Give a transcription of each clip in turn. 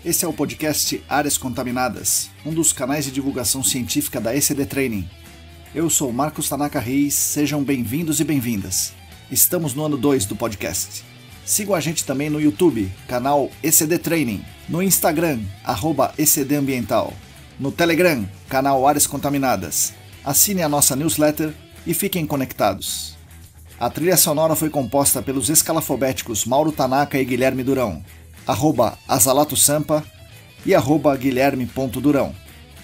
Esse é o podcast Áreas Contaminadas, um dos canais de divulgação científica da ECD Training. Eu sou Marcos Tanaka Reis, sejam bem-vindos e bem-vindas. Estamos no ano 2 do podcast. Sigam a gente também no YouTube, canal ECD Training, no Instagram, @ECD Ambiental, no Telegram, canal Áreas Contaminadas. Assine a nossa newsletter e fiquem conectados. A trilha sonora foi composta pelos escalafobéticos Mauro Tanaka e Guilherme Durão, @Azalato Sampa e @Guilherme.Durão.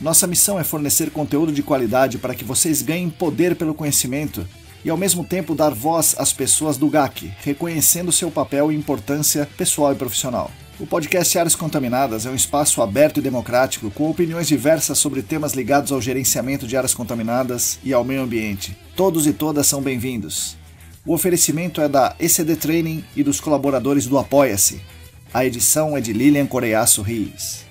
Nossa missão é fornecer conteúdo de qualidade para que vocês ganhem poder pelo conhecimento e ao mesmo tempo dar voz às pessoas do GAC, reconhecendo seu papel e importância pessoal e profissional. O podcast Áreas Contaminadas é um espaço aberto e democrático com opiniões diversas sobre temas ligados ao gerenciamento de áreas contaminadas e ao meio ambiente. Todos e todas são bem-vindos. O oferecimento é da ECD Training e dos colaboradores do Apoia-se. A edição é de Lilian Coreiaço Rios.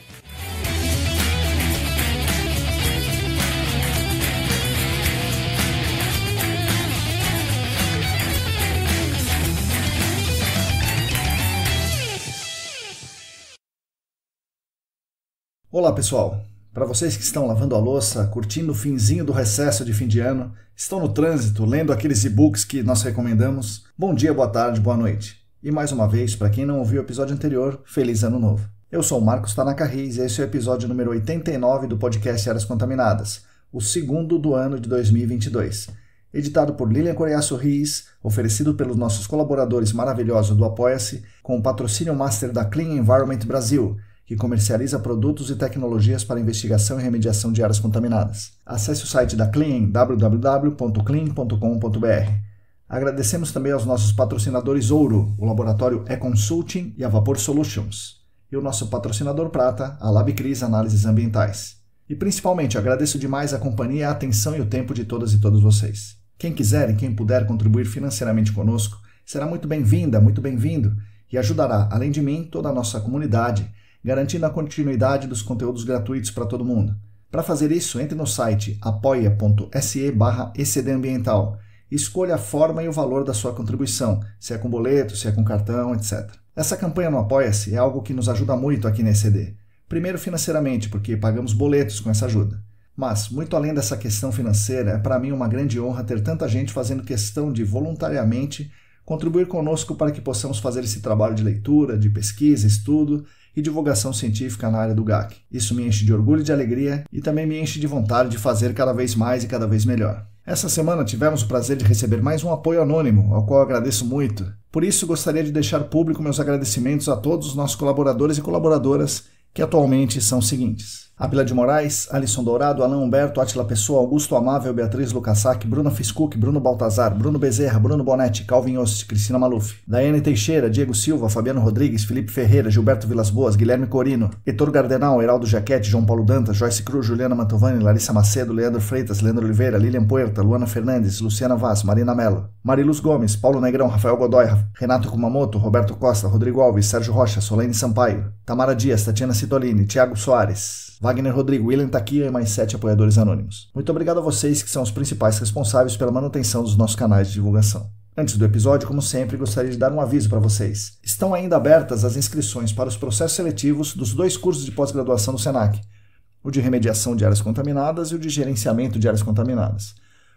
Olá pessoal, para vocês que estão lavando a louça, curtindo o finzinho do recesso de fim de ano, estão no trânsito, lendo aqueles e-books que nós recomendamos, bom dia, boa tarde, boa noite. E mais uma vez, para quem não ouviu o episódio anterior, feliz ano novo. Eu sou o Marcos Tanaka Reis e esse é o episódio número 89 do podcast Áreas Contaminadas, o segundo do ano de 2022. Editado por Lilian Coreiaço Rios, oferecido pelos nossos colaboradores maravilhosos do Apoia-se, com o patrocínio master da Clean Environment Brasil, que comercializa produtos e tecnologias para investigação e remediação de áreas contaminadas. Acesse o site da Clean, www.clean.com.br. Agradecemos também aos nossos patrocinadores Ouro, o Laboratório E-Consulting e a Vapor Solutions, e o nosso patrocinador Prata, a LabCris Análises Ambientais. E principalmente agradeço demais a companhia, a atenção e o tempo de todas e todos vocês. Quem quiser e quem puder contribuir financeiramente conosco, será muito bem-vinda, muito bem-vindo, e ajudará, além de mim, toda a nossa comunidade, garantindo a continuidade dos conteúdos gratuitos para todo mundo. Para fazer isso, entre no site apoia.se/ecdambiental e escolha a forma e o valor da sua contribuição, se é com boleto, se é com cartão, etc. Essa campanha no Apoia-se é algo que nos ajuda muito aqui na ECD. Primeiro financeiramente, porque pagamos boletos com essa ajuda. Mas, muito além dessa questão financeira, é para mim uma grande honra ter tanta gente fazendo questão de voluntariamente contribuir conosco para que possamos fazer esse trabalho de leitura, de pesquisa, estudo e divulgação científica na área do GAC. Isso me enche de orgulho e de alegria e também me enche de vontade de fazer cada vez mais e cada vez melhor. Essa semana tivemos o prazer de receber mais um apoio anônimo, ao qual eu agradeço muito. Por isso, gostaria de deixar público meus agradecimentos a todos os nossos colaboradores e colaboradoras, que atualmente são os seguintes: Abila de Moraes, Alisson Dourado, Alain Humberto, Átila Pessoa, Augusto Amável, Beatriz Lucassac, Bruna Fiscuc, Bruno Baltazar, Bruno Bezerra, Bruno Bonetti, Calvin Ost, Cristina Maluf, Daiane Teixeira, Diego Silva, Fabiano Rodrigues, Felipe Ferreira, Gilberto Vilas Boas, Guilherme Corino, Heitor Gardenal, Heraldo Jaquete, João Paulo Dantas, Joyce Cruz, Juliana Mantovani, Larissa Macedo, Leandro Freitas, Leandro Oliveira, Lilian Puerta, Luana Fernandes, Luciana Vaz, Marina Mello, Mariluz Gomes, Paulo Negrão, Rafael Godoy, Renato Kumamoto, Roberto Costa, Rodrigo Alves, Sérgio Rocha, Solane Sampaio, Tamara Dias, Tatiana Citolini, Thiago Soares, Wagner Rodrigo, William Taquia e mais 7 apoiadores anônimos. Muito obrigado a vocês que são os principais responsáveis pela manutenção dos nossos canais de divulgação. Antes do episódio, como sempre, gostaria de dar um aviso para vocês. Estão ainda abertas as inscrições para os processos seletivos dos 2 cursos de pós-graduação do SENAC, o de remediação de áreas contaminadas e o de gerenciamento de áreas contaminadas.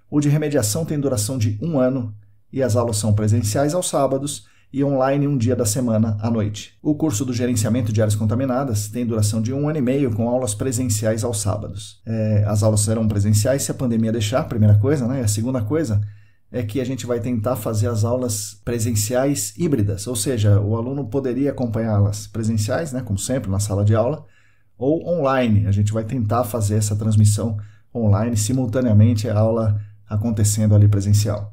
O de remediação tem duração de 1 ano e as aulas são presenciais aos sábados e online um dia da semana à noite. O curso do gerenciamento de áreas contaminadas tem duração de 1 ano e meio com aulas presenciais aos sábados. As aulas serão presenciais se a pandemia deixar, primeira coisa, né? A segunda coisa é que a gente vai tentar fazer as aulas presenciais híbridas, ou seja, o aluno poderia acompanhá-las presenciais, né, como sempre, na sala de aula, ou online. A gente vai tentar fazer essa transmissão online simultaneamente à aula acontecendo ali presencial.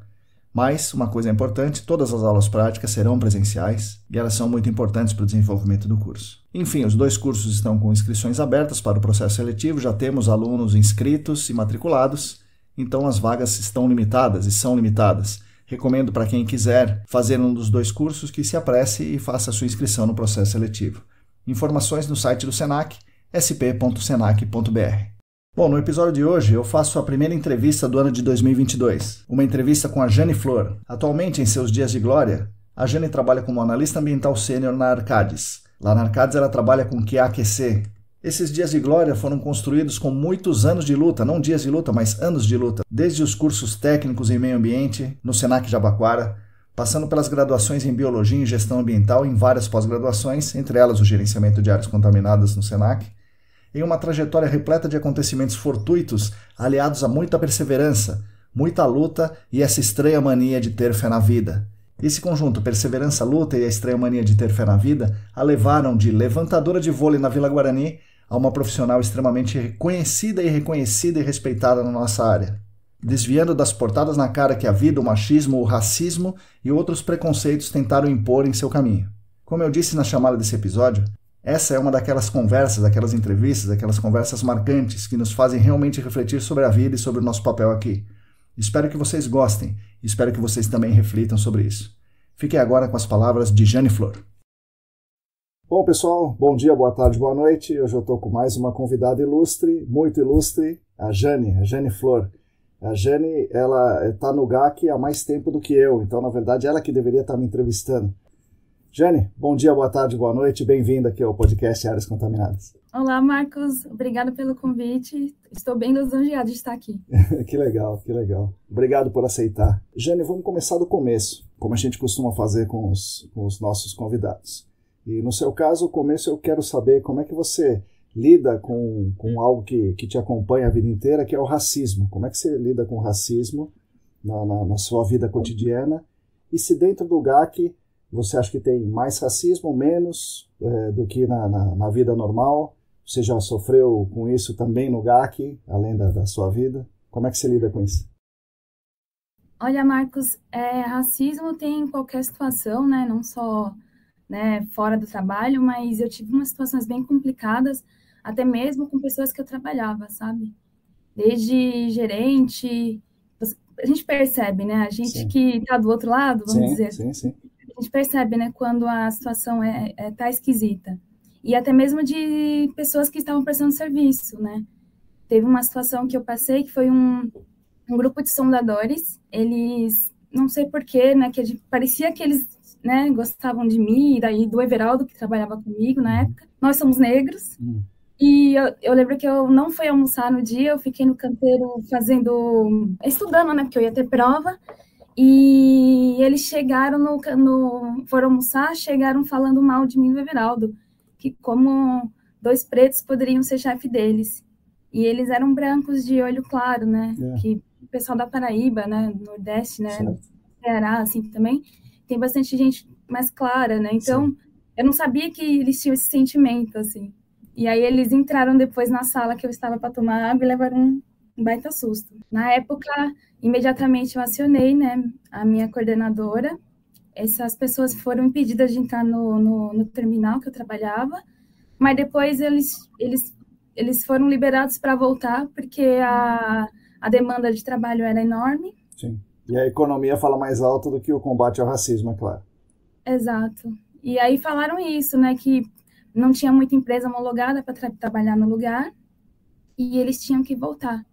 Mas, uma coisa importante, todas as aulas práticas serão presenciais e elas são muito importantes para o desenvolvimento do curso. Enfim, os 2 cursos estão com inscrições abertas para o processo seletivo, já temos alunos inscritos e matriculados, então as vagas estão limitadas e são limitadas. Recomendo para quem quiser fazer um dos 2 cursos que se apresse e faça a sua inscrição no processo seletivo. Informações no site do SENAC, sp.senac.br. Bom, no episódio de hoje eu faço a primeira entrevista do ano de 2022, uma entrevista com a Jane Flor. Atualmente, em seus dias de glória, a Jane trabalha como analista ambiental sênior na Arcadis, Lá na Arcades ela trabalha com QAQC. Esses dias de glória foram construídos com muitos anos de luta, não dias de luta, mas anos de luta, desde os cursos técnicos em meio ambiente, no Senac Jabaquara, passando pelas graduações em Biologia e Gestão Ambiental em várias pós-graduações, entre elas o Gerenciamento de Áreas Contaminadas no Senac, em uma trajetória repleta de acontecimentos fortuitos, aliados a muita perseverança, muita luta e essa estranha mania de ter fé na vida. Esse conjunto, perseverança, luta e a estranha mania de ter fé na vida, a levaram de levantadora de vôlei na Vila Guarani a uma profissional extremamente conhecida e reconhecida e respeitada na nossa área, desviando das portadas na cara que a vida, o machismo, o racismo e outros preconceitos tentaram impor em seu caminho. Como eu disse na chamada desse episódio, essa é uma daquelas conversas, daquelas entrevistas, daquelas conversas marcantes que nos fazem realmente refletir sobre a vida e sobre o nosso papel aqui. Espero que vocês gostem e espero que vocês também reflitam sobre isso. Fiquem agora com as palavras de Jane Flor. Bom, pessoal, bom dia, boa tarde, boa noite. Hoje eu estou com mais uma convidada ilustre, muito ilustre, a Jane Flor. A Jane, ela está no GAC há mais tempo do que eu, então, na verdade, ela que deveria estar me entrevistando. Jane, bom dia, boa tarde, boa noite, bem-vinda aqui ao podcast Áreas Contaminadas. Olá, Marcos, obrigada pelo convite, estou bem lisonjeada de estar aqui. Que legal, que legal. Obrigado por aceitar. Jane, vamos começar do começo, como a gente costuma fazer com os nossos convidados. E no seu caso, o começo eu quero saber como é que você lida com algo que te acompanha a vida inteira, que é o racismo. Como é que você lida com o racismo na sua vida cotidiana? E se dentro do GAC você acha que tem mais racismo, menos do que na vida normal? Você já sofreu com isso também no GAC, além da sua vida? Como é que você lida com isso? Olha, Marcos, racismo tem em qualquer situação, né? Não só fora do trabalho, mas eu tive umas situações bem complicadas, até mesmo com pessoas que eu trabalhava, sabe? Desde gerente, a gente percebe, né? A gente Sim. que está do outro lado, vamos dizer. Sim. A gente percebe, né, quando a situação tá esquisita. E até mesmo de pessoas que estavam prestando serviço, né? Teve uma situação que eu passei, que foi um grupo de sondadores. Eles, não sei porquê, né, parecia que eles, né, gostavam de mim, e daí do Everaldo, que trabalhava comigo na época. Nós somos negros. E eu lembro que eu não fui almoçar no dia, eu fiquei no canteiro estudando, né, porque eu ia ter prova. E eles chegaram foram almoçar, chegaram falando mal de mim do Everaldo, que como 2 pretos poderiam ser chefe deles. E eles eram brancos de olho claro, né? Que o pessoal da Paraíba, né, Nordeste, né, Ceará, assim, também, tem bastante gente mais clara, né? Então, eu não sabia que eles tinham esse sentimento, assim. E aí eles entraram depois na sala que eu estava para tomar água e levaram um baita susto. Na época, imediatamente eu acionei, né, a minha coordenadora. Essas pessoas foram impedidas de entrar no terminal que eu trabalhava, mas depois eles foram liberados para voltar, porque a demanda de trabalho era enorme. Sim. E a economia fala mais alto do que o combate ao racismo, é claro. Exato. E aí falaram isso, né, que não tinha muita empresa homologada para trabalhar no lugar, e eles tinham que voltar.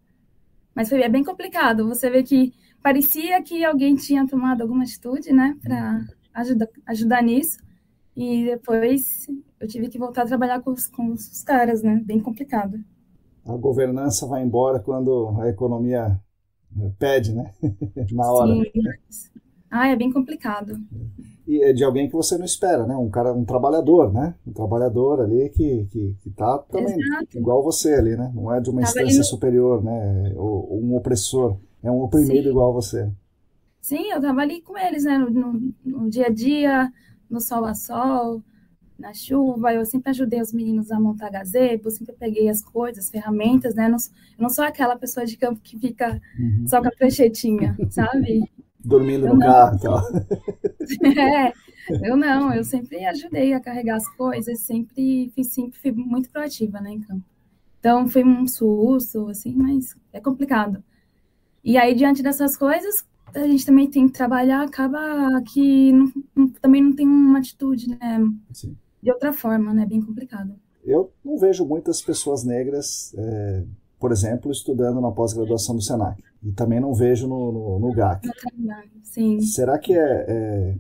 Mas foi bem complicado. Você vê que parecia que alguém tinha tomado alguma atitude, né, para ajudar nisso. E depois eu tive que voltar a trabalhar com os caras, né, bem complicado. A governança vai embora quando a economia pede, né, na hora. Sim. É bem complicado. E é de alguém que você não espera, né, um trabalhador, né, um trabalhador ali que tá também igual você ali, né, não é de uma instância superior, né, ou um opressor, é um oprimido igual você. Sim, eu tava ali com eles, né, no dia a dia, no sol a sol, na chuva. Eu sempre ajudei os meninos a montar gazebo, sempre peguei as coisas, as ferramentas, né, eu não sou aquela pessoa de campo que fica só com a pranchetinha, sabe? Dormindo no carro e tal. Eu sempre ajudei a carregar as coisas, sempre fui muito proativa, né, em campo. Então, foi um susto, assim, mas é complicado. E aí, diante dessas coisas, a gente também tem que trabalhar, acaba que também não tem uma atitude, né, Sim. De outra forma, né, bem complicado. Eu não vejo muitas pessoas negras, por exemplo, estudando na pós-graduação do Senac. E também não vejo no GAC. Sim. Será que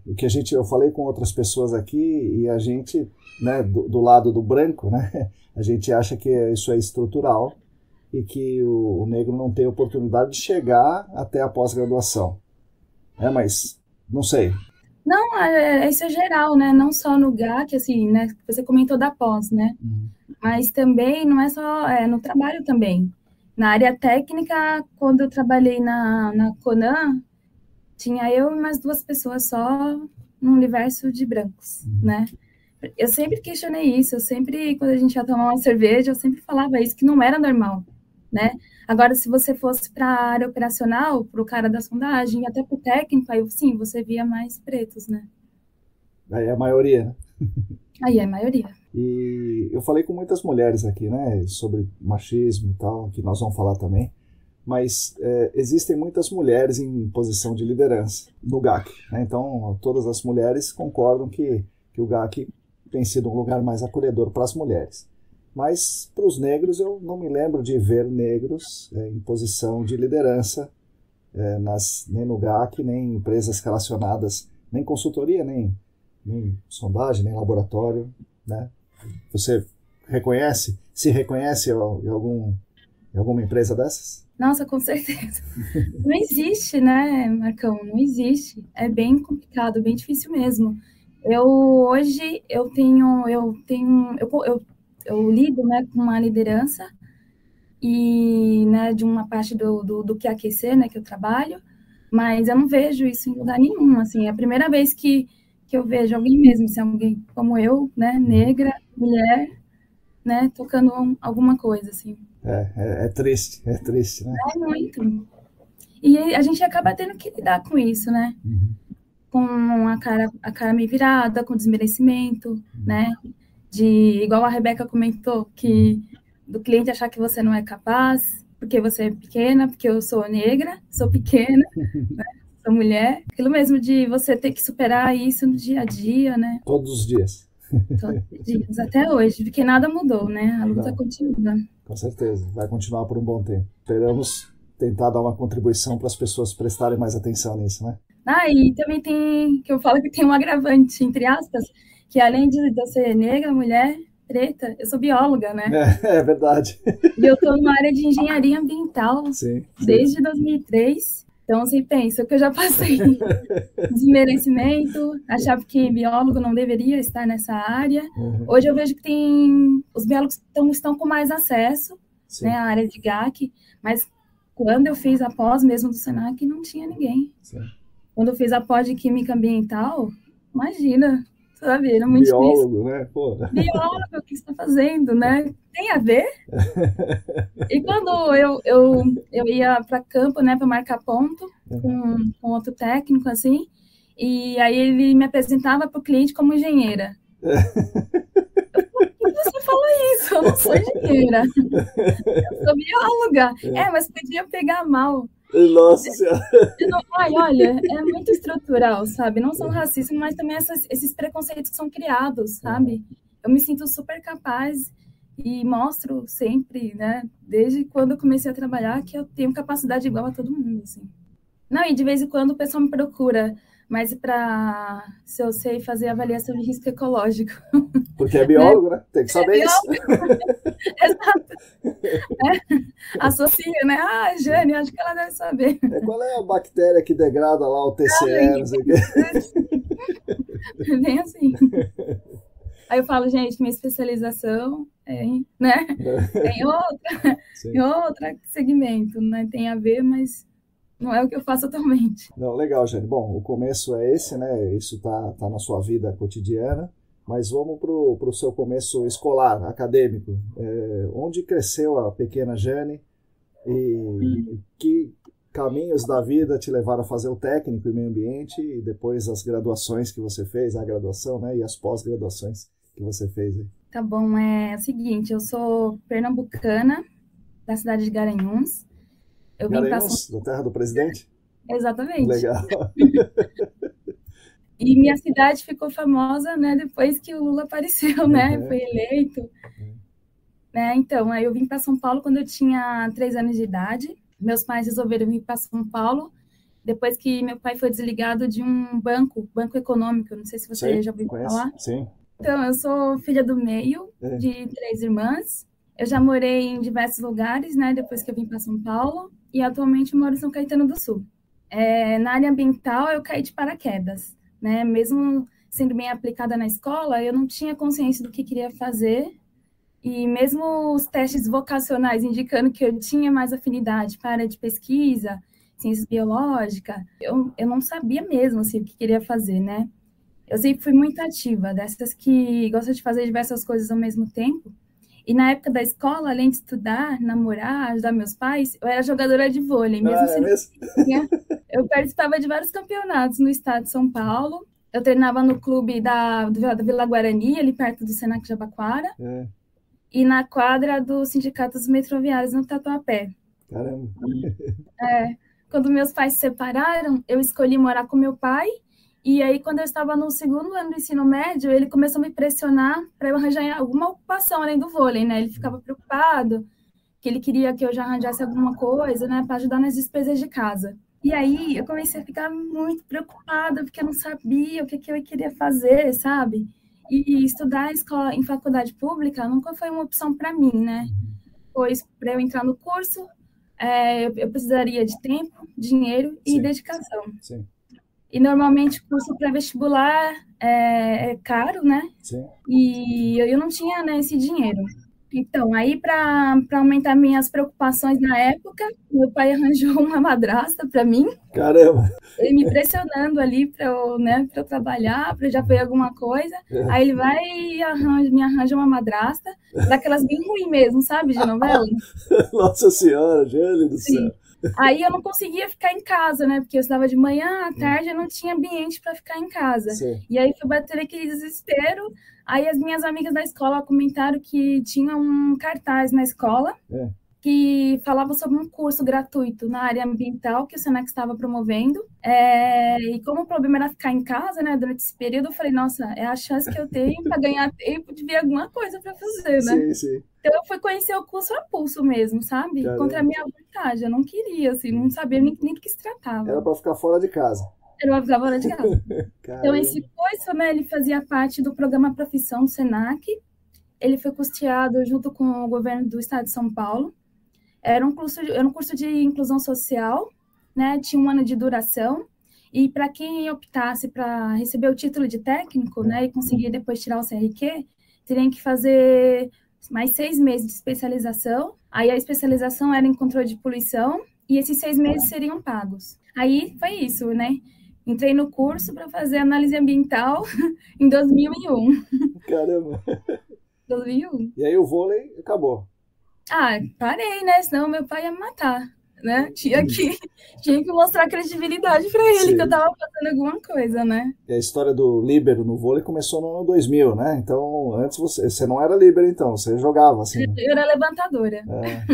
o que eu falei com outras pessoas aqui e a gente né, do lado do branco, né, a gente acha que isso é estrutural e que o negro não tem oportunidade de chegar até a pós-graduação. Mas não sei. Não, isso é geral, né? Não só no GAC, assim, né? Você comentou da pós, né? Mas também não é só no trabalho também. Na área técnica, quando eu trabalhei na Conan, tinha eu e mais 2 pessoas só no universo de brancos, né? Eu sempre questionei isso, quando a gente ia tomar uma cerveja, eu sempre falava isso, que não era normal, né? Agora, se você fosse para a área operacional, para o cara da sondagem, até para o técnico, aí sim, você via mais pretos, né? Aí é a maioria, né? Aí é a maioria. E eu falei com muitas mulheres aqui, né, sobre machismo e tal, que nós vamos falar também, mas existem muitas mulheres em posição de liderança no GAC, né? Então todas as mulheres concordam que o GAC tem sido um lugar mais acolhedor para as mulheres. Mas para os negros eu não me lembro de ver negros em posição de liderança, nem no GAC, nem em empresas relacionadas, nem consultoria, nem sondagem, nem laboratório, né? Você se reconhece em alguma empresa dessas? Nossa, com certeza. Não existe, né, Marcão? Não existe. É bem complicado, bem difícil mesmo. Hoje eu lido, né, com uma liderança e, né, de uma parte do QAQC, né, que eu trabalho, mas eu não vejo isso em lugar nenhum, assim, é a primeira vez que eu vejo alguém mesmo, assim, alguém como eu, né, negra, mulher, né, tocando alguma coisa, assim. É triste, né? É muito. E a gente acaba tendo que lidar com isso, né? Com a cara meio virada, com desmerecimento, né? Igual a Rebeca comentou, que do cliente achar que você não é capaz, porque você é pequena, porque eu sou negra, sou pequena, né? Sou mulher. Aquilo mesmo de você ter que superar isso no dia a dia, né? Todos os dias. Todos os dias, até hoje, porque nada mudou, né? A luta continua. Com certeza, vai continuar por um bom tempo. Esperamos tentar dar uma contribuição para as pessoas prestarem mais atenção nisso, né? E também que eu falo que tem um agravante, entre aspas, que além de eu ser negra, mulher, preta, eu sou bióloga, né? É verdade. E eu estou numa área de engenharia ambiental sim. desde 2003. Então, você pensa que eu já passei desmerecimento, achava que biólogo não deveria estar nessa área. Hoje eu vejo que os biólogos estão com mais acesso, né, à área de GAC, mas quando eu fiz a pós mesmo do Senac, não tinha ninguém. Sim. Quando eu fiz a pós de Química Ambiental, imagina, sabe, era muito biólogo, difícil. Né? Pô. Biólogo, o que você está fazendo, né? Tem a ver? E quando eu ia para campo, né, para marcar ponto com outro técnico, assim, e aí ele me apresentava para o cliente como engenheira. Por que você fala isso? Eu não sou engenheira. Eu sou bióloga. Mas podia pegar mal. Nossa Senhora. Olha, é muito estrutural, sabe? Não são racistas, mas também esses preconceitos que são criados, sabe? Eu me sinto super capaz e mostro sempre, né, desde quando eu comecei a trabalhar, que eu tenho capacidade igual a todo mundo, assim. Não, e de vez em quando o pessoal me procura, mas se eu sei fazer avaliação de risco ecológico. Porque é biólogo, né? Tem que saber isso. Exato. Associa, né? Jane, acho que ela deve saber. Qual é a bactéria que degrada lá o TCE, não sei o quê? Bem assim. Aí eu falo, gente, minha especialização né? Em outro segmento, né? Tem a ver, mas não é o que eu faço atualmente. Não, legal, Jane. Bom, o começo é esse, né? Isso tá na sua vida cotidiana, mas vamos pro seu começo escolar, acadêmico. Onde cresceu a pequena Jane e que caminhos da vida te levaram a fazer o técnico em meio ambiente e depois as graduações que você fez, a graduação, né? E as pós-graduações que você fez aí. Tá bom, é o seguinte, eu sou pernambucana, da cidade de Garanhuns. Garanhuns, da terra do presidente? Exatamente. Legal. E minha cidade ficou famosa, né, depois que o Lula apareceu, né, foi eleito. Né, então, aí eu vim para São Paulo quando eu tinha 3 anos de idade. Meus pais resolveram vir para São Paulo depois que meu pai foi desligado de um banco econômico, não sei se você já ouviu falar. Sim. Então, eu sou filha do meio, É. de 3 irmãs. Eu já morei em diversos lugares, né, depois que eu vim para São Paulo, e atualmente eu moro em São Caetano do Sul. Na área ambiental, eu caí de paraquedas, né? Mesmo sendo bem aplicada na escola, eu não tinha consciência do que queria fazer, e mesmo os testes vocacionais indicando que eu tinha mais afinidade para a área de pesquisa, ciências biológicas, eu não sabia mesmo assim, o que queria fazer, né? Eu sempre fui muito ativa, dessas que gosta de fazer diversas coisas ao mesmo tempo. E na época da escola, além de estudar, namorar, ajudar meus pais, eu era jogadora de vôlei, mesmo Ah, é sendo mesmo? pequenininha. Eu participava de vários campeonatos no estado de São Paulo. Eu treinava no clube da Vila Guarani, ali perto do Senac Jabaquara, É, e na quadra dos sindicatos metroviários no Tatuapé. caramba. Quando meus pais se separaram, eu escolhi morar com meu pai. E aí, quando eu estava no segundo ano do ensino médio, ele começou a me pressionar para eu arranjar alguma ocupação além do vôlei, né? Ele ficava preocupado, que ele queria que eu já arranjasse alguma coisa, né, para ajudar nas despesas de casa. E aí, eu comecei a ficar muito preocupada, porque eu não sabia o que eu queria fazer, sabe? E estudar em faculdade pública nunca foi uma opção para mim, né? Pois para eu entrar no curso, eu precisaria de tempo, dinheiro e Sim, dedicação. sim, E normalmente curso pré-vestibular é caro, né? sim. E eu não tinha, né, esse dinheiro. Então, aí para aumentar minhas preocupações na época, meu pai arranjou uma madrasta para mim, Caramba. ele me pressionando ali para eu, né, para eu trabalhar, para eu já pegar alguma coisa. Aí ele vai e me arranja uma madrasta, daquelas bem ruim mesmo, sabe, de novela? Nossa Senhora, gente do Sim. céu. Aí eu não conseguia ficar em casa, né? Porque eu estudava de manhã, à tarde, eu não tinha ambiente para ficar em casa. Sim. E aí foi bater aquele desespero. Aí as minhas amigas da escola comentaram que tinha um cartaz na escola É. que falava sobre um curso gratuito na área ambiental que o Senac estava promovendo. E como o problema era ficar em casa, né, durante esse período, eu falei, nossa, é a chance que eu tenho para ganhar tempo de ver alguma coisa para fazer, né? Sim, sim. Então eu fui conhecer o curso a pulso mesmo, sabe? Caramba. Contra a minha vontade. Eu não queria, assim, não sabia nem do que se tratava. Era pra ficar fora de casa. Eu não ficava fora de casa. Então Caramba. esse curso, né, ele fazia parte do programa Profissão do Senac. Ele foi custeado junto com o governo do estado de São Paulo. Era um curso de inclusão social, né? Tinha 1 ano de duração. E para quem optasse para receber o título de técnico, né, e conseguir depois tirar o CRQ, teria que fazer mais 6 meses de especialização. Aí a especialização era em controle de poluição e esses 6 meses seriam pagos. Aí foi isso, né? Entrei no curso para fazer análise ambiental em 2001. Caramba. 2001. E aí o vôlei acabou. Parei, né? Senão meu pai ia me matar, né? Tinha que mostrar credibilidade para ele, Sim. que eu tava fazendo alguma coisa, né? E a história do líbero no vôlei começou no ano 2000, né? Então, antes você não era líbero, então, você jogava, assim. Eu era levantadora. É.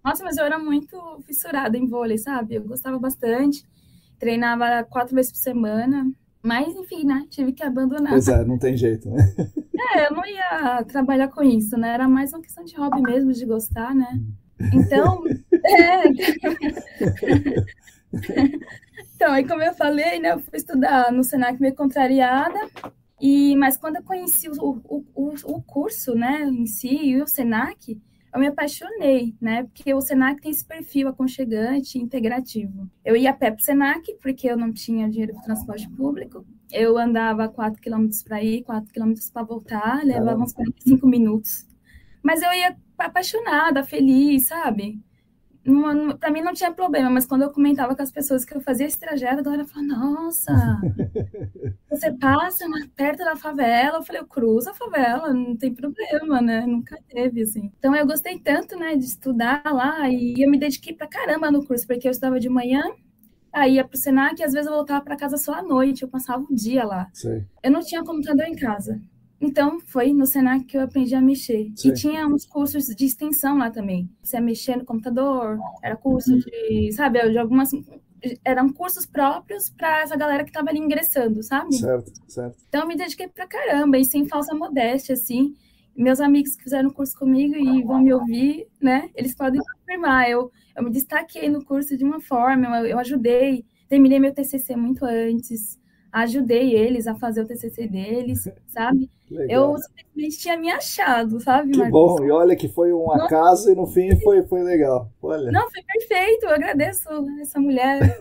Nossa, mas eu era muito fissurada em vôlei, sabe? Eu gostava bastante, treinava 4 vezes por semana, mas enfim, né? Tive que abandonar. Pois é, não tem jeito, né? Eu não ia trabalhar com isso, né? Era mais uma questão de hobby mesmo, de gostar, né? Então, então, aí como eu falei, né? Eu fui estudar no Senac meio contrariada, mas quando eu conheci o curso, né, em si, e o Senac, eu me apaixonei, né? Porque o Senac tem esse perfil aconchegante e integrativo. Eu ia a pé para o Senac, porque eu não tinha dinheiro para transporte público. Eu andava 4 quilômetros para ir, 4 quilômetros para voltar, levava uns 45 minutos. Mas eu ia apaixonada, feliz, sabe? Para mim não tinha problema, mas quando eu comentava com as pessoas que eu fazia esse trajeto, a galera falava, nossa, você passa perto da favela. Eu falei, eu cruzo a favela, não tem problema, né? Nunca teve, assim. Então eu gostei tanto, né, de estudar lá, e eu me dediquei pra caramba no curso, porque eu estudava de manhã, aí ia pro Senac, e às vezes eu voltava para casa só à noite, eu passava o dia lá. Sim. Eu não tinha computador em casa. Então, foi no Senac que eu aprendi a mexer. Sim. E tinha uns cursos de extensão lá também. Você mexer no computador, era curso de, sabe, de algumas... Eram cursos próprios para essa galera que estava ali ingressando, sabe? Certo, certo. Então, eu me dediquei pra caramba, e sem falsa modéstia, assim. Meus amigos que fizeram o curso comigo e vão me ouvir, né? Eles podem confirmar. Eu me destaquei no curso de uma forma, eu ajudei. Terminei meu TCC muito antes. ajudei eles a fazer o TCC deles, sabe? Legal. Eu simplesmente tinha me achado, sabe, Que Marcos? bom, e olha que foi um acaso e no fim foi legal. Olha. Não, foi perfeito, eu agradeço essa mulher.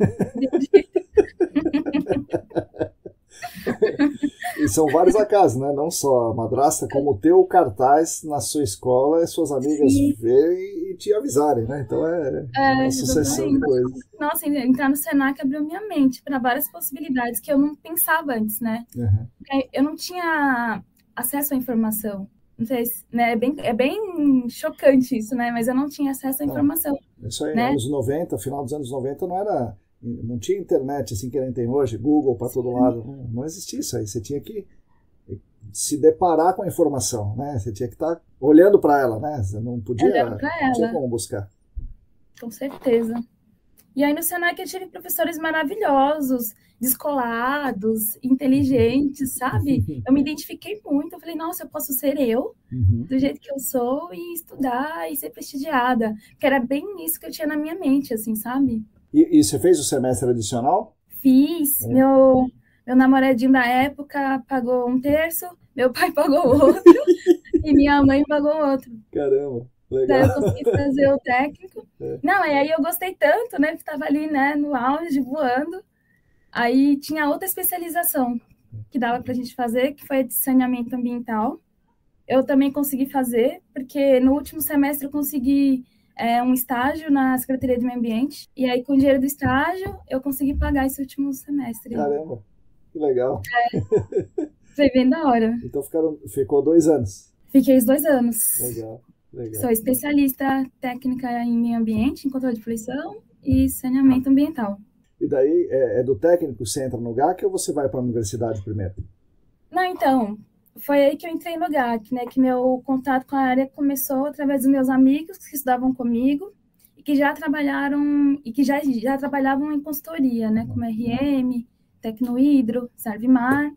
E são vários acasos, né? Não só a madrasta, como ter o cartaz na sua escola e suas amigas verem e te avisarem, né? Então é uma sucessão de coisas. Nossa, entrar no Senac abriu minha mente para várias possibilidades que eu não pensava antes, né? Uhum. Eu não tinha acesso à informação. Não sei se, né? É bem chocante isso, né? Mas eu não tinha acesso à informação. Isso aí, né? anos 90, final dos anos 90, não tinha internet assim que a gente tem hoje, Google para todo lado. Não existia isso aí. Você tinha que se deparar com a informação, né? Você tinha que estar olhando para ela, né? Você não podia, não tinha como buscar. Com certeza. E aí no Senac eu tive professores maravilhosos, descolados, inteligentes, sabe? Eu me identifiquei muito, eu falei, nossa, eu posso ser eu, do jeito que eu sou, e estudar e ser prestigiada. Que era bem isso que eu tinha na minha mente, assim, sabe? E você fez o semestre adicional? Fiz. Meu namoradinho da época pagou 1/3, meu pai pagou o outro, e minha mãe pagou o outro. Caramba! Legal. Daí eu consegui fazer o técnico. Não, e aí eu gostei tanto, né? Que estava ali, né, no auge, voando. Aí tinha outra especialização que dava para a gente fazer, que foi a de saneamento ambiental. Eu também consegui fazer, porque no último semestre eu consegui um estágio na Secretaria de Meio Ambiente. E aí, com o dinheiro do estágio, eu consegui pagar esse último semestre. Caramba, que legal. Foi bem da hora. Então ficou 2 anos. Fiquei os 2 anos. Legal. Sou especialista técnica em meio ambiente, em controle de poluição e saneamento ambiental. E daí, é do técnico você entra no GAC ou você vai para a universidade primeiro? Não, então, foi aí que eu entrei no GAC, né? Que meu contato com a área começou através dos meus amigos que estudavam comigo e que já trabalharam e que já trabalhavam em consultoria, né? Como RM, Tecnohidro, Servimar.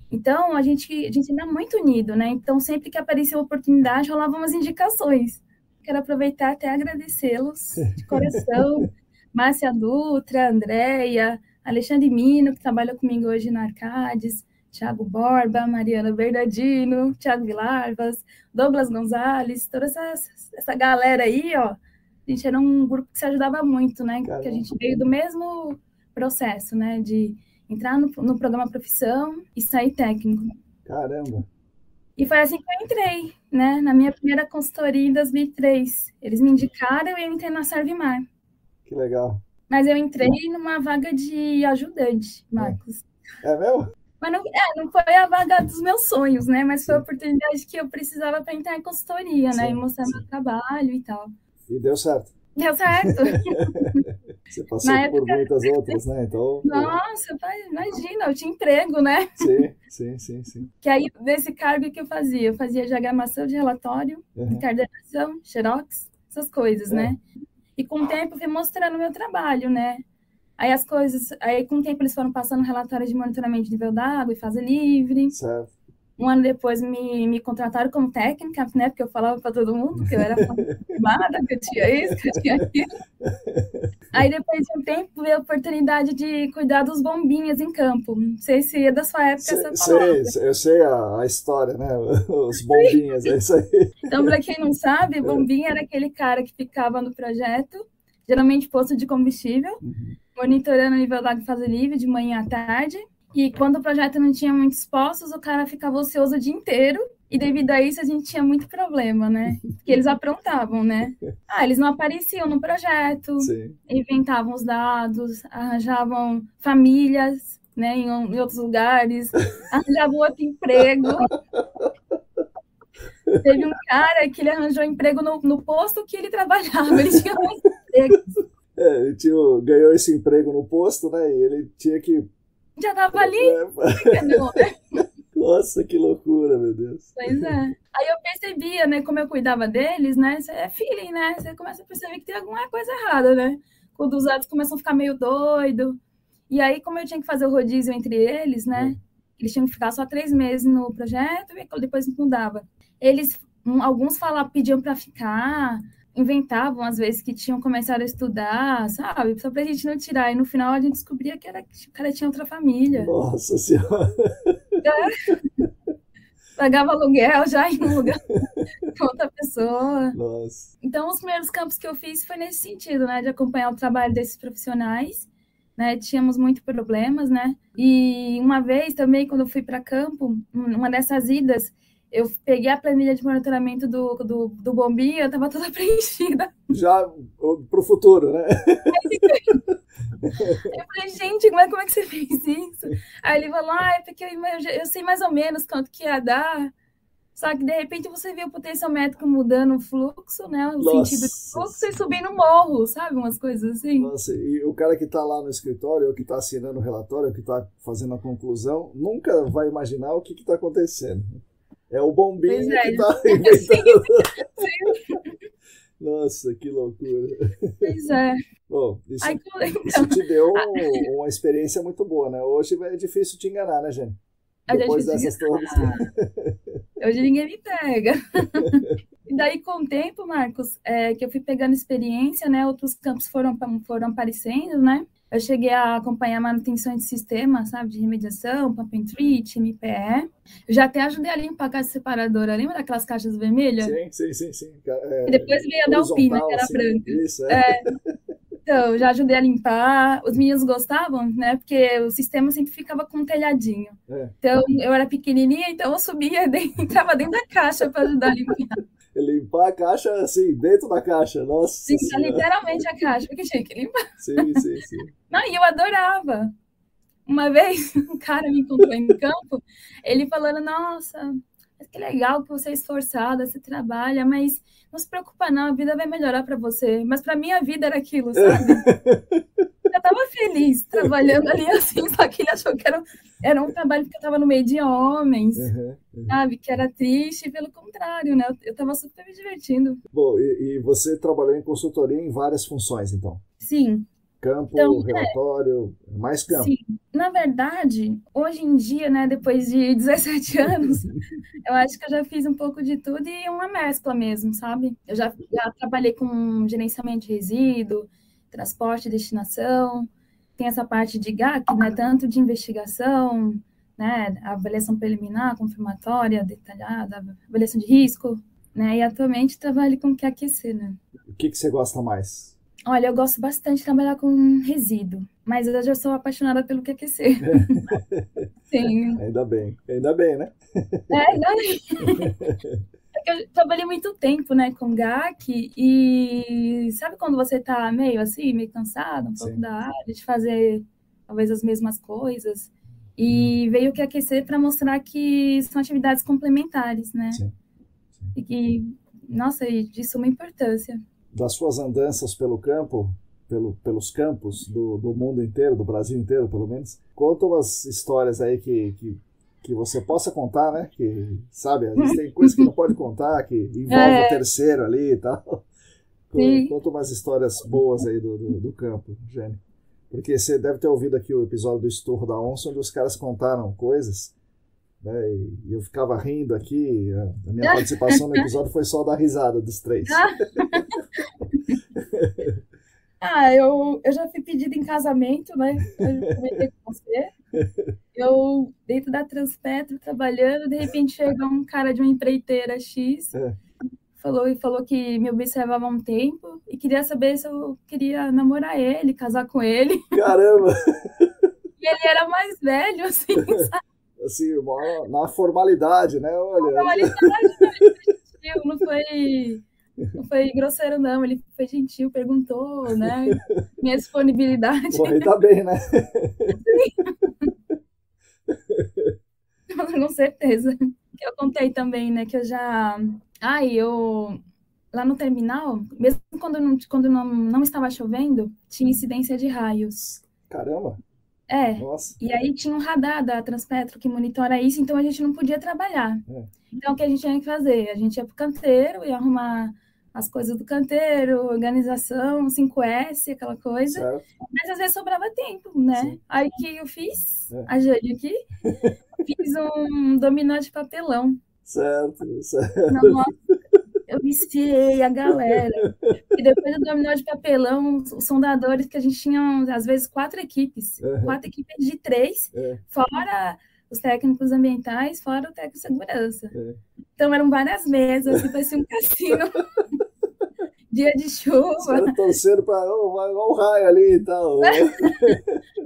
Então, a gente ainda é muito unido, né? Então, sempre que aparecia uma oportunidade, rolavam umas indicações. Quero aproveitar até agradecê-los de coração. Márcia Dutra, Andréia, Alexandre Mino, que trabalha comigo hoje na Arcades, Thiago Borba, Mariana Bernardino, Thiago Vilarvas, Douglas Gonzalez, toda essa galera aí, ó. A gente era um grupo que se ajudava muito, né? Caramba. Que a gente veio do mesmo processo, né? De entrar no programa profissão e sair técnico. Caramba! E foi assim que eu entrei, né? Na minha primeira consultoria em 2003. Eles me indicaram e eu entrei na Servimar. Que legal. Mas eu entrei numa vaga de ajudante, Marcos. É mesmo? Mas não foi a vaga dos meus sonhos, né? Mas foi a oportunidade que eu precisava para entrar em consultoria, né? E mostrar meu trabalho e tal. E deu certo? Deu certo. Você passou por muitas outras, né? Então, nossa, imagina, eu tinha emprego, né? Sim. Que aí, desse cargo que eu fazia diagramação de relatório, encadernação, xerox, essas coisas, né? E com o tempo eu fui mostrando o meu trabalho, né? Aí com o tempo eles foram passando relatórios de monitoramento de nível d'água e fase livre. Certo. Um ano depois me contrataram como técnica, né? Porque eu falava para todo mundo que eu era formada, que eu tinha isso, que eu tinha aquilo. Aí depois de um tempo veio a oportunidade de cuidar dos bombinhas em campo. Não sei se é da sua época essa palavra. Eu sei a história, né? Os bombinhas, é isso aí. Então, para quem não sabe, bombinha era aquele cara que ficava no projeto, geralmente posto de combustível, monitorando o nível d'água em fase livre de manhã à tarde. E quando o projeto não tinha muitos postos, o cara ficava ocioso o dia inteiro. E devido a isso, a gente tinha muito problema, né? Porque eles aprontavam, né? Eles não apareciam no projeto, inventavam os dados, arranjavam famílias, né, em outros lugares, arranjavam outro emprego. Teve um cara que ele arranjou emprego no posto que ele trabalhava. Ele tinha um emprego. Ele ganhou esse emprego no posto, né? E ele tinha que... Já tava ali? Nossa, que loucura, meu Deus. Pois é. Aí eu percebia, né, como eu cuidava deles, né? É feeling, né? Você começa a perceber que tem alguma coisa errada, né? Quando os dados começam a ficar meio doido. E aí, como eu tinha que fazer o rodízio entre eles, né? Eles tinham que ficar só 3 meses no projeto e depois mudava. Alguns pediam para ficar, inventavam, às vezes, que tinham começado a estudar, sabe? Só pra gente não tirar. E no final a gente descobria que o cara tinha outra família. Nossa Senhora. Pagava aluguel já em um lugar com outra pessoa. Nossa. Então, os primeiros campos que eu fiz foi nesse sentido, né? De acompanhar o trabalho desses profissionais, né? Tínhamos muitos problemas, né? E uma vez também, quando eu fui para campo, uma dessas idas, eu peguei a planilha de monitoramento do bombinho, eu estava toda preenchida. Já pro futuro, né? Eu falei, gente, como é que você fez isso? Aí ele falou, é porque eu sei mais ou menos quanto que ia dar. Só que, de repente, você vê o potenciométrico mudando o fluxo, né? O sentido do fluxo e subindo o morro, sabe? Umas coisas assim. Nossa, e o cara que está lá no escritório, ou que está assinando o relatório, ou que está fazendo a conclusão, nunca vai imaginar o que está acontecendo. É o bombinho que está inventando. Sim. Nossa, que loucura. Pois é. Bom, isso te deu uma experiência muito boa, né? Hoje é difícil te enganar, né, Jane? Depois dessas todas. Hoje ninguém me pega. E daí, com o tempo, Marcos, que eu fui pegando experiência, né? Outros campos foram aparecendo, né? Eu cheguei a acompanhar manutenção de sistema, sabe? De remediação, pump and treat, MPE. Eu já até ajudei a limpar a caixa separadora. Lembra daquelas caixas vermelhas? Sim. E depois veio a da Alpina, que era assim, branca. Isso, Então, já ajudei a limpar. Os meninos gostavam, né? Porque o sistema sempre ficava com um telhadinho. Então, eu era pequenininha, então eu subia e entrava dentro da caixa para ajudar a limpar. Limpar a caixa, assim, dentro da caixa. Nossa. Sim, literalmente a caixa, porque tinha que limpar. Sim. Não, e eu adorava. Uma vez, um cara me encontrou em campo, ele falando, nossa, que legal que você é esforçada, você trabalha, mas não se preocupa não, a vida vai melhorar para você. Mas para mim a vida era aquilo, sabe? Eu tava feliz trabalhando ali assim, só que ele achou que era um trabalho que eu tava no meio de homens, sabe? Que era triste, pelo contrário, né? Eu tava super me divertindo. Bom, e você trabalhou em consultoria em várias funções, então? Sim. Campo, então, relatório, mais campo. Sim. Na verdade, hoje em dia, né, depois de 17 anos, eu acho que eu já fiz um pouco de tudo e uma mescla mesmo, sabe? Eu já trabalhei com gerenciamento de resíduo, transporte e destinação, tem essa parte de GAC, né, tanto de investigação, né, avaliação preliminar, confirmatória, detalhada, avaliação de risco, né, e atualmente trabalho com QAQC, né. O que você gosta mais? Olha, eu gosto bastante de trabalhar com resíduo, mas eu já sou apaixonada pelo QAQC. Sim. Ainda bem, né? Ainda bem. Eu trabalhei muito tempo, né, com GAC e sabe quando você tá meio assim, meio cansado, um pouco da área, de fazer talvez as mesmas coisas, e veio o QAQC para mostrar que são atividades complementares, né? Sim. E que, nossa, de suma importância. Das suas andanças pelo campo, pelos campos do mundo inteiro, do Brasil inteiro, pelo menos, conta umas histórias aí que você possa contar, né? Que, sabe, às vezes tem coisa que não pode contar, que envolve o terceiro ali e tal. Conta umas histórias boas aí do campo, Jane. Porque você deve ter ouvido aqui o episódio do Estorro da Onça, onde os caras contaram coisas, né? E eu ficava rindo aqui. A minha participação no episódio foi só dar risada dos três. Eu já fui pedida em casamento, né? Eu comentei com você. Eu, dentro da Transpetro, trabalhando, de repente chega um cara de uma empreiteira X, falou que me observava há um tempo e queria saber se eu queria namorar ele, casar com ele. Caramba! E ele era mais velho, assim, sabe? Assim, na formalidade, né? Olha. Na formalidade, não foi grosseiro, não. Ele foi gentil, perguntou, né? Minha disponibilidade. Pô, ainda bem, né? Com certeza. Eu contei também, né, que eu já... Lá no terminal, mesmo quando não estava chovendo, tinha incidência de raios. Caramba! Nossa. E aí tinha um radar da Transpetro que monitora isso, então a gente não podia trabalhar. Então, o que a gente tinha que fazer? A gente ia pro canteiro, ia arrumar as coisas do canteiro, organização, 5S, aquela coisa. Certo. Mas às vezes sobrava tempo, né? Sim. Aí o que eu fiz? A Jane aqui, fiz um dominó de papelão. Certo. Nossa. Eu viciei a galera. E depois do dominó de papelão, os sondadores, que a gente tinha, às vezes, 4 equipes de 3, fora os técnicos ambientais, fora o técnico de segurança. Então, eram várias mesas, assim, parecia um cassino. Dia de chuva. Os caras torcendo para o raio ali e tal.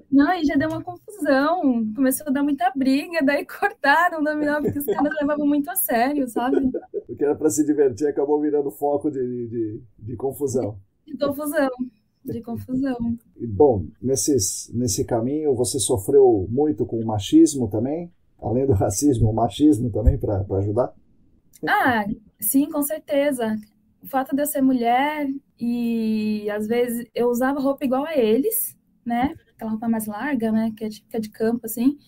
Não, e já deu uma confusão. Começou a dar muita briga, daí cortaram o dominó, porque os caras levavam muito a sério, sabe? O que era para se divertir acabou virando foco de confusão. De confusão. E, bom, nesse caminho você sofreu muito com o machismo também? Além do racismo, o machismo também para ajudar? Ah, sim, com certeza. O fato de eu ser mulher e às vezes eu usava roupa igual a eles, né? Aquela roupa mais larga, né? Que é típica de campo, assim.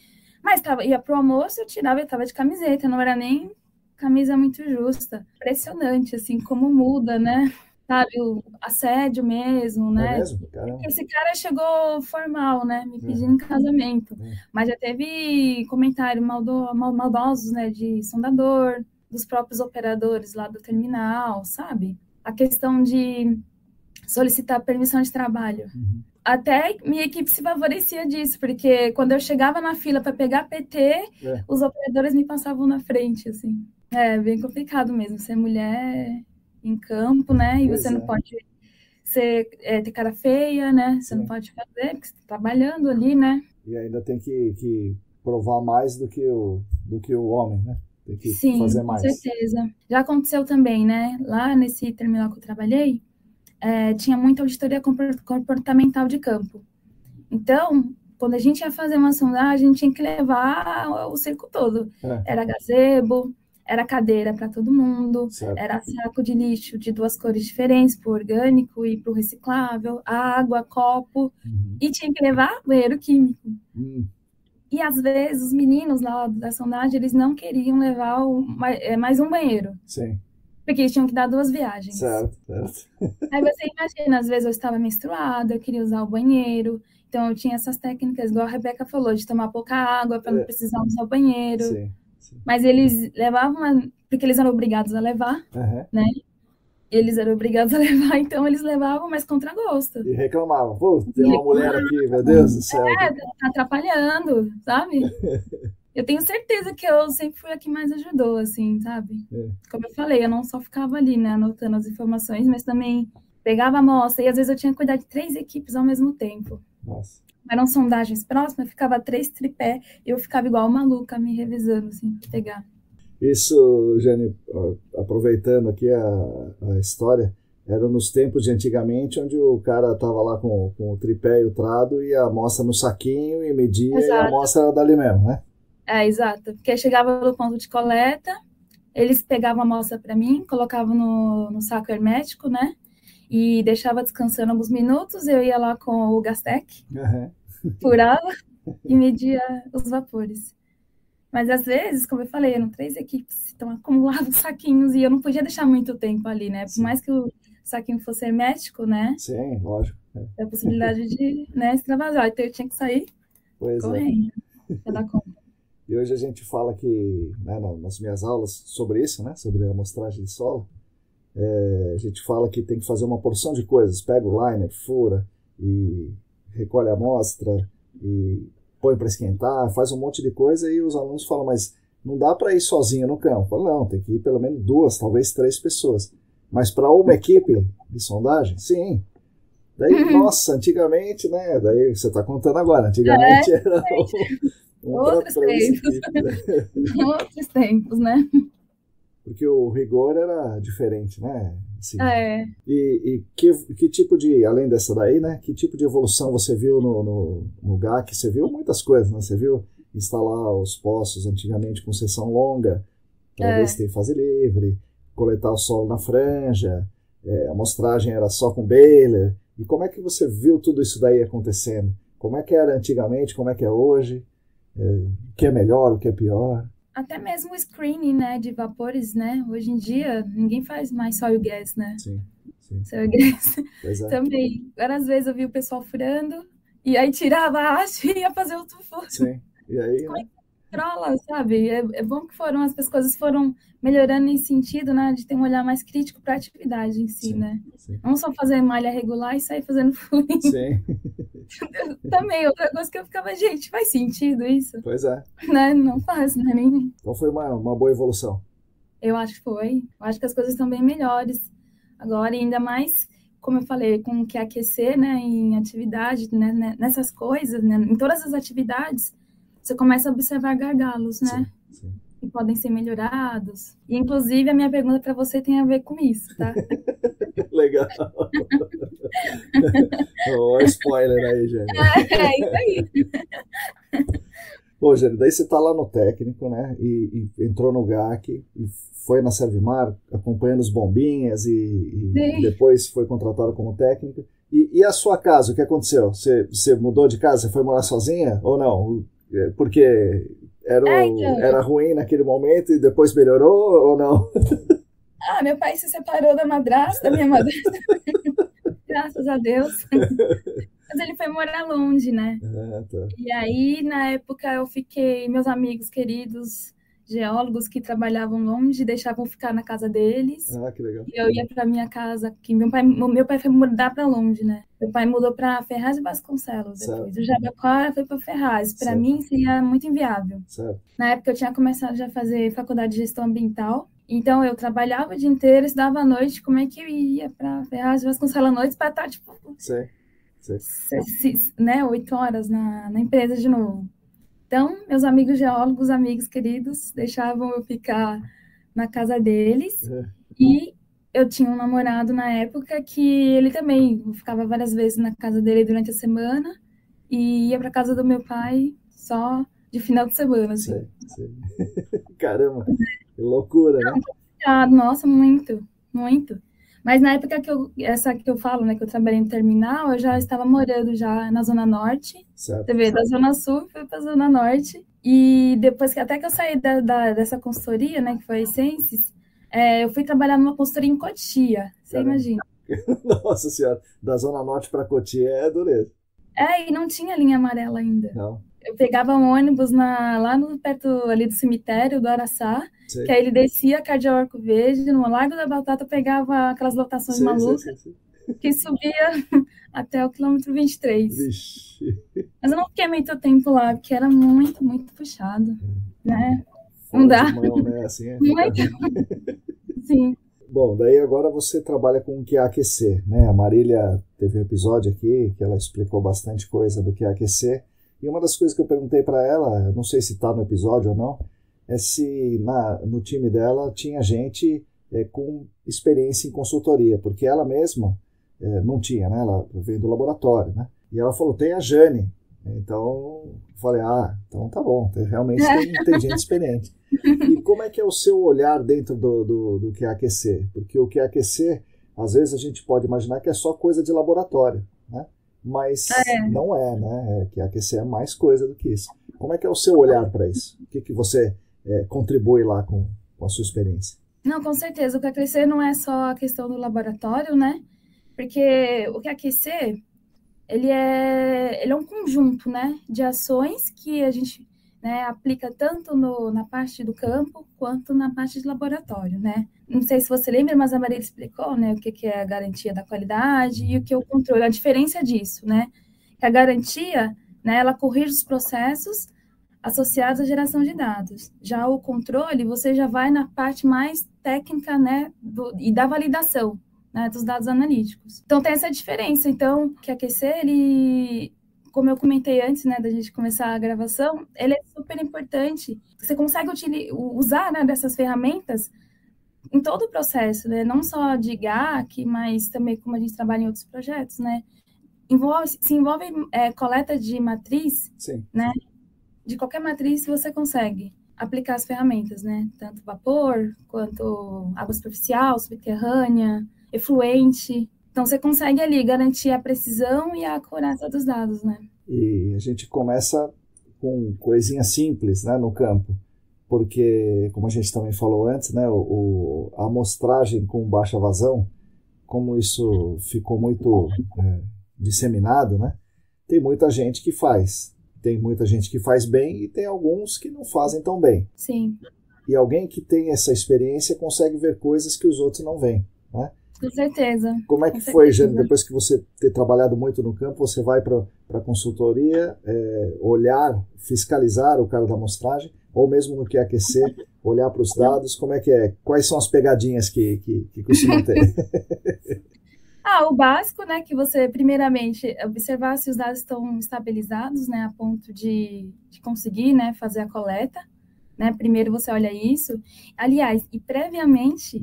Mas ia pro almoço, eu tirava e tava de camiseta, não era nem camisa muito justa. Impressionante, assim, como muda, né? Sabe, o assédio mesmo, né? É mesmo? Caramba. Esse cara chegou formal, né? Me pedindo em casamento. Mas já teve comentário maldosos, né? De sondador, dos próprios operadores lá do terminal, sabe? A questão de solicitar permissão de trabalho. Até minha equipe se favorecia disso, porque quando eu chegava na fila para pegar PT, os operadores me passavam na frente, assim. É bem complicado mesmo, ser mulher em campo, né? E você não pode ter cara feia, né? Você não pode fazer, porque você está trabalhando ali, né? E ainda tem que provar mais do que o homem, né? Tem que fazer mais. Com certeza. Já aconteceu também, né? Lá nesse terminal que eu trabalhei, tinha muita auditoria comportamental de campo. Então, quando a gente ia fazer uma sondagem, a gente tinha que levar o circo todo. Era gazebo, era cadeira para todo mundo, era saco de lixo de 2 cores diferentes, para o orgânico e para o reciclável, água, copo, e tinha que levar banheiro químico. E às vezes os meninos lá da sondagem, eles não queriam levar mais um banheiro. Sim. Porque eles tinham que dar 2 viagens. Certo. Aí você imagina, às vezes eu estava menstruada, eu queria usar o banheiro. Então eu tinha essas técnicas, igual a Rebeca falou, de tomar pouca água para não precisar usar o banheiro. Sim. Mas eles levavam, porque eles eram obrigados a levar, né? Eles eram obrigados a levar, então eles levavam, mas contra gosto. E reclamavam. Pô, tem uma mulher aqui, meu Deus do céu. Tá atrapalhando, sabe? Eu tenho certeza que eu sempre fui a que mais ajudou, assim, sabe? Como eu falei, eu não só ficava ali, né, anotando as informações, mas também pegava a amostra, e às vezes eu tinha que cuidar de 3 equipes ao mesmo tempo. Nossa. Eram sondagens próximas, ficava 3 tripé, e eu ficava igual maluca, me revisando, assim, pra pegar. Isso, Jane, aproveitando aqui a história, era nos tempos de antigamente, onde o cara estava lá com o tripé e o trado, e a amostra no saquinho, e media, e a amostra era dali mesmo, né? Exato. Porque chegava no ponto de coleta, eles pegavam a amostra para mim, colocavam no saco hermético, né? E deixava descansando alguns minutos, eu ia lá com o Gastec, furava e media os vapores. Mas às vezes, como eu falei, eram 3 equipes, então acumulavam saquinhos e eu não podia deixar muito tempo ali, né? Por mais que o saquinho fosse hermético, né? Sim, lógico. A possibilidade de extravasar, então eu tinha que sair correndo pra dar conta. E hoje a gente fala que, né, nas minhas aulas sobre isso, né, sobre a amostragem de solo, a gente fala que tem que fazer uma porção de coisas. Pega o liner, fura e recolhe a amostra e põe para esquentar, faz um monte de coisa, e os alunos falam, mas não dá para ir sozinho no campo. Eu falo, não, tem que ir pelo menos 2, talvez 3 pessoas. Mas para uma equipe de sondagem, sim. Daí, nossa, antigamente, né, daí você está contando agora, antigamente era outros tempos. Outros tempos, né? Porque o rigor era diferente, né? Assim, E que tipo de, além dessa daí, né? Que tipo de evolução você viu no GAC? Você viu muitas coisas, né? Você viu instalar os poços antigamente com seção longa, para ver se tem fase livre, coletar o solo na franja, a amostragem era só com baler. E como é que você viu tudo isso daí acontecendo? Como é que era antigamente, como é que é hoje? O que é melhor, o que é pior? Até mesmo o screening, né, de vapores, né? Hoje em dia, ninguém faz mais soil gas, né? Sim. Soil gas. Pois é. Também. Várias vezes eu vi o pessoal furando, e aí tirava a haste e ia fazer outro furo. Sim. E aí, controla, sabe? É bom que as coisas foram melhorando nesse sentido, né? De ter um olhar mais crítico para a atividade em si, Sim, né? sim. Não só fazer malha regular e sair fazendo fluid. Sim, Também, outra coisa que eu ficava, gente, faz sentido isso? pois é. Né? Não faz, né? Então foi uma boa evolução. Eu acho que foi. Eu acho que as coisas estão bem melhores agora, e ainda mais, como eu falei, com o que aquecer, né, em atividade, né, nessas coisas, né, em todas as atividades, você começa a observar gargalos, né, Sim. que podem ser melhorados. E, inclusive, a minha pergunta para você tem a ver com isso, tá? Legal. Olha o spoiler aí, Jane. É isso aí. Pô, Jane, daí você tá lá no técnico, né? E entrou no GAC e foi na Servimar acompanhando os bombinhas e depois foi contratada como técnica. E a sua casa, o que aconteceu? Você mudou de casa? Você foi morar sozinha ou não? Porque era ruim naquele momento e depois melhorou ou não? Meu pai se separou da minha madrasta. Graças a Deus. Mas ele foi morar longe, né? Tá. E aí, na época, meus amigos queridos, geólogos que trabalhavam longe, deixavam ficar na casa deles. Que legal. E eu ia para minha casa, que meu pai foi mudar para longe, né? Meu pai mudou para Ferraz de Vasconcelos depois. O Jabaquara foi para Ferraz. Para mim, seria muito inviável. Certo. Na época, eu tinha começado já a fazer faculdade de gestão ambiental. Então, eu trabalhava o dia inteiro, estudava à noite. Como é que eu ia para Ferraz de Vasconcelos à noite para estar, tipo... Sim. Né, 8 horas na empresa de novo. Então, meus amigos geólogos, amigos queridos, deixavam eu ficar na casa deles. E eu tinha um namorado na época que ele também ficava várias vezes na casa dele durante a semana e ia para casa do meu pai só de final de semana. Assim. Sim. Caramba, que loucura, né? Nossa, muito, muito. Mas na época essa que eu falo, né, que eu trabalhei no terminal, eu já estava morando já na Zona Norte. Certo. Você vê, da Zona Sul fui para a Zona Norte. E depois até que eu saí dessa consultoria, né, que foi a Essences, eu fui trabalhar numa consultoria em Cotia. Você imagina. Nossa Senhora, da Zona Norte para Cotia é dureza. E não tinha linha amarela ainda. Não. Eu pegava um ônibus lá perto ali do cemitério do Araçá, que aí ele descia a Cardeal Arco Verde, no Largo da Batata, pegava aquelas lotações malucas, que subia até o quilômetro 23. Vixe. Mas eu não fiquei muito tempo lá, porque era muito, muito puxado, né? Não dá. Mão, né? Assim Muito. Sim. Bom, daí agora você trabalha com o que é aquecer, né? A Marília teve um episódio aqui que ela explicou bastante coisa do que é aquecer. E uma das coisas que eu perguntei para ela, não sei se está no episódio ou não, é se no time dela tinha gente com experiência em consultoria, porque ela mesma não tinha, né? Ela veio do laboratório, né? E ela falou, tem a Jane. Então, eu falei, então tá bom, realmente tem gente experiente. E como é que é o seu olhar dentro do que é aquecer? Porque o que é aquecer, às vezes a gente pode imaginar que é só coisa de laboratório, né? Mas não é, né? Que aquecer é mais coisa do que isso. Como é que é o seu olhar para isso? O que você contribui lá com a sua experiência? Não, com certeza. O que aquecer não é só a questão do laboratório, né? Porque o que aquecer, ele é um conjunto, né, de ações que a gente, né, aplica tanto na parte do campo quanto na parte de laboratório, né? Não sei se você lembra, mas a Maria explicou, né, o que é a garantia da qualidade e o que é o controle, a diferença disso, né? Que a garantia, né, ela corrige os processos associados à geração de dados. Já o controle, você já vai na parte mais técnica, né, e da validação, né, dos dados analíticos. Então, tem essa diferença. Então, que aquecer, ele, como eu comentei antes, né, da gente começar a gravação, ele é super importante. Você consegue usar, né, dessas ferramentas em todo o processo, né, não só de GAC, mas também como a gente trabalha em outros projetos, né. Se envolve coleta de matriz, Sim. né, de qualquer matriz você consegue aplicar as ferramentas, né, tanto vapor, quanto água superficial, subterrânea, efluente. Então, você consegue ali garantir a precisão e a acurácia dos dados, né? E a gente começa com coisinhas simples, né, no campo, porque, como a gente também falou antes, né, a amostragem com baixa vazão, como isso ficou muito disseminado, né, tem muita gente que faz. tem muita gente que faz bem e tem alguns que não fazem tão bem. Sim. E alguém que tem essa experiência consegue ver coisas que os outros não veem, né? Com certeza. Como é que foi, Jane, depois que você ter trabalhado muito no campo, você vai para a consultoria, olhar, fiscalizar o cara da amostragem, ou mesmo no QAQC, olhar para os dados, como é que é? Quais são as pegadinhas que costuma ter? O básico, né, que você, primeiramente, observar se os dados estão estabilizados, né, a ponto de conseguir, né, fazer a coleta, né, primeiro você olha isso. Aliás, e previamente,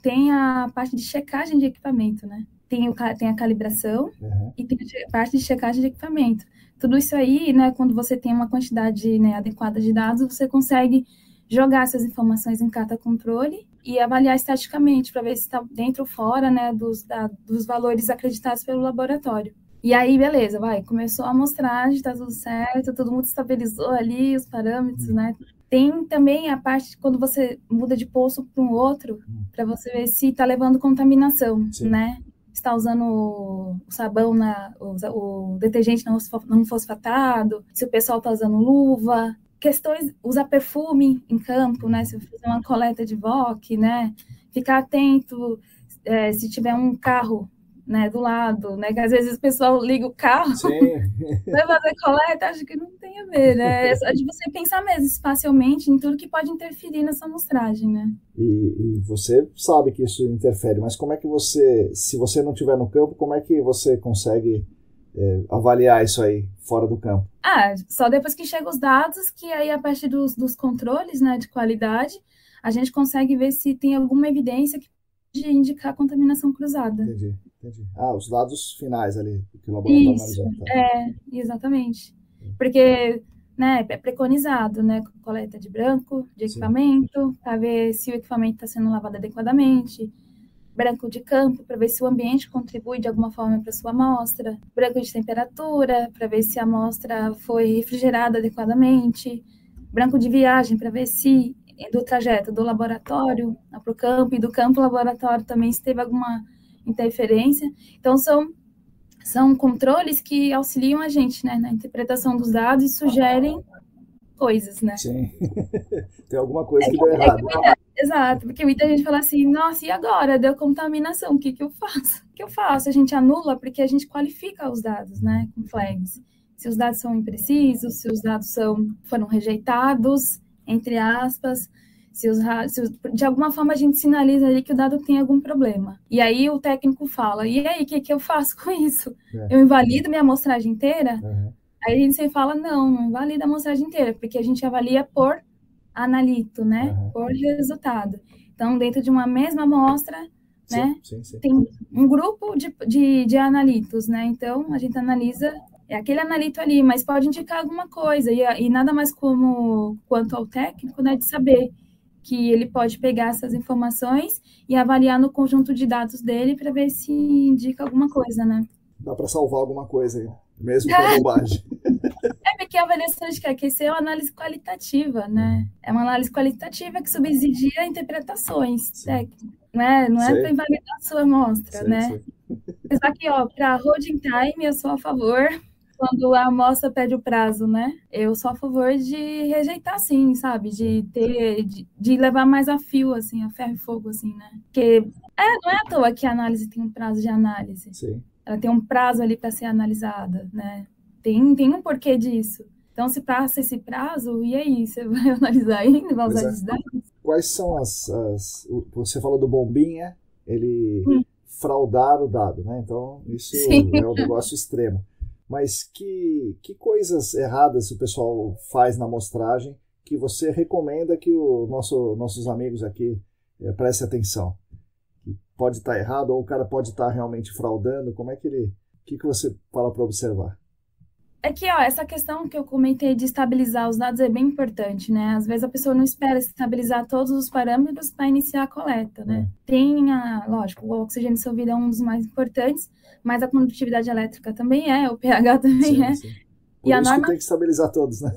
tem a parte de checagem de equipamento, né, tem a calibração e tem a parte de checagem de equipamento. Tudo isso aí, né, quando você tem uma quantidade, né, adequada de dados, você consegue jogar essas informações em carta controle e avaliar estaticamente para ver se está dentro ou fora, né, dos valores acreditados pelo laboratório. E aí, beleza, começou a amostragem, está tudo certo, todo mundo estabilizou ali os parâmetros, né? Tem também a parte quando você muda de poço para um outro, para você ver se está levando contaminação, né? Está usando o sabão, o detergente não fosfatado, se o pessoal está usando luva. Questões, usar perfume em campo, né? Se fazer uma coleta de VOC, né? Ficar atento se tiver um carro, né, do lado, né? Que às vezes o pessoal liga o carro, vai fazer coleta, acho que não tem a ver, né? É de você pensar mesmo espacialmente em tudo que pode interferir nessa amostragem, né? E você sabe que isso interfere, mas como é que você, se você não estiver no campo, como é que você consegue avaliar isso aí fora do campo? Só depois que chegam os dados, que aí a partir dos controles, né, de qualidade, a gente consegue ver se tem alguma evidência que pode indicar contaminação cruzada. Entendi. Os dados finais ali, que o laboratório analisou. Exatamente. Porque, né, é preconizado, né, coleta de branco, de equipamento, para ver se o equipamento está sendo lavado adequadamente, branco de campo, para ver se o ambiente contribui de alguma forma para a sua amostra, branco de temperatura, para ver se a amostra foi refrigerada adequadamente, branco de viagem, para ver se do trajeto do laboratório para o campo e do campo ao laboratório também se teve alguma interferência. Então, são controles que auxiliam a gente, né, na interpretação dos dados e sugerem coisas, né? Sim. Tem alguma coisa que deu errado. Exato, porque muita gente fala assim, nossa, e agora? Deu contaminação, o que eu faço? O que eu faço? A gente anula porque a gente qualifica os dados, né, com flags. Se os dados são imprecisos, se os dados foram rejeitados, entre aspas, se de alguma forma a gente sinaliza ali que o dado tem algum problema. E aí o técnico fala, e aí, o que eu faço com isso? Eu invalido minha amostragem inteira? Aí a gente fala, não invalida a amostragem inteira, porque a gente avalia por analito, né? Por resultado. Então, dentro de uma mesma amostra, né? Sim. Tem um grupo de analitos, né? Então, a gente analisa aquele analito ali, mas pode indicar alguma coisa, e nada mais quanto ao técnico, né? De saber que ele pode pegar essas informações e avaliar no conjunto de dados dele para ver se indica alguma coisa, né? Dá para salvar alguma coisa aí, mesmo com a bobagem. Porque a avaliação de QAQC é uma análise qualitativa, né? É uma análise qualitativa que subsidia interpretações técnicas, né? Não é para invalidar a sua amostra, né? Mas aqui, para holding time, eu sou a favor. Quando a amostra pede o prazo, né? Eu sou a favor de rejeitar, sim, sabe? De levar mais a fio, assim, a ferro e fogo, assim, né? Porque não é à toa que a análise tem um prazo de análise. Sim. Ela tem um prazo ali para ser analisada, né? Tem um porquê disso. Então, se passa esse prazo, e aí? Você vai analisar ainda? Vai usar esses dados? Quais são você falou do bombinha, ele fraudar o dado, né? Então, isso é um negócio extremo. Mas que coisas erradas o pessoal faz na amostragem que você recomenda que nossos amigos aqui prestem atenção? Que pode estar errado, ou o cara pode estar realmente fraudando? Como é que o que você fala para observar? É que, essa questão que eu comentei de estabilizar os dados é bem importante, né? Às vezes a pessoa não espera estabilizar todos os parâmetros para iniciar a coleta, né? Tem, lógico, o oxigênio dissolvido é um dos mais importantes, mas a condutividade elétrica também o pH também é. Sim. Por isso que tem que estabilizar todos, né?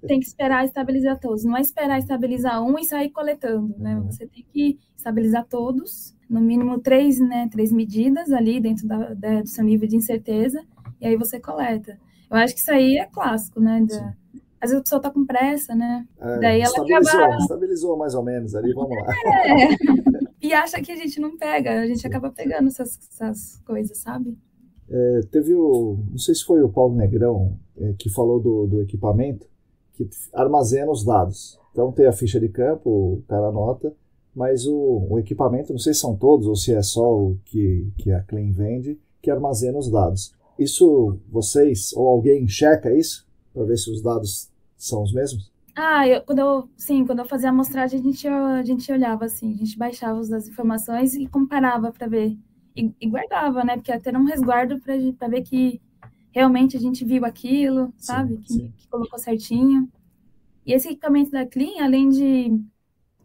Tem que esperar estabilizar todos. Não é esperar estabilizar um e sair coletando, né? Você tem que estabilizar todos, no mínimo 3 medidas ali dentro do seu nível de incerteza, e aí você coleta. Eu acho que isso aí é clássico, né? Às vezes a pessoa tá com pressa, né? Daí ela estabilizou mais ou menos ali, vamos lá. E acha que a gente não pega, a gente acaba pegando essas coisas, sabe? Teve não sei se foi o Paulo Negrão que falou do equipamento que armazena os dados. Então tem a ficha de campo, o cara anota, mas o equipamento, não sei se são todos ou se é só o que a Clean vende, que armazena os dados. Isso vocês ou alguém checa isso para ver se os dados são os mesmos? Quando eu fazia a amostragem, a gente olhava assim, a gente baixava as informações e comparava para ver. E guardava, né? Porque até era um resguardo para ver que realmente a gente viu aquilo, sabe? Sim. Que colocou certinho. E esse equipamento da Clean, além de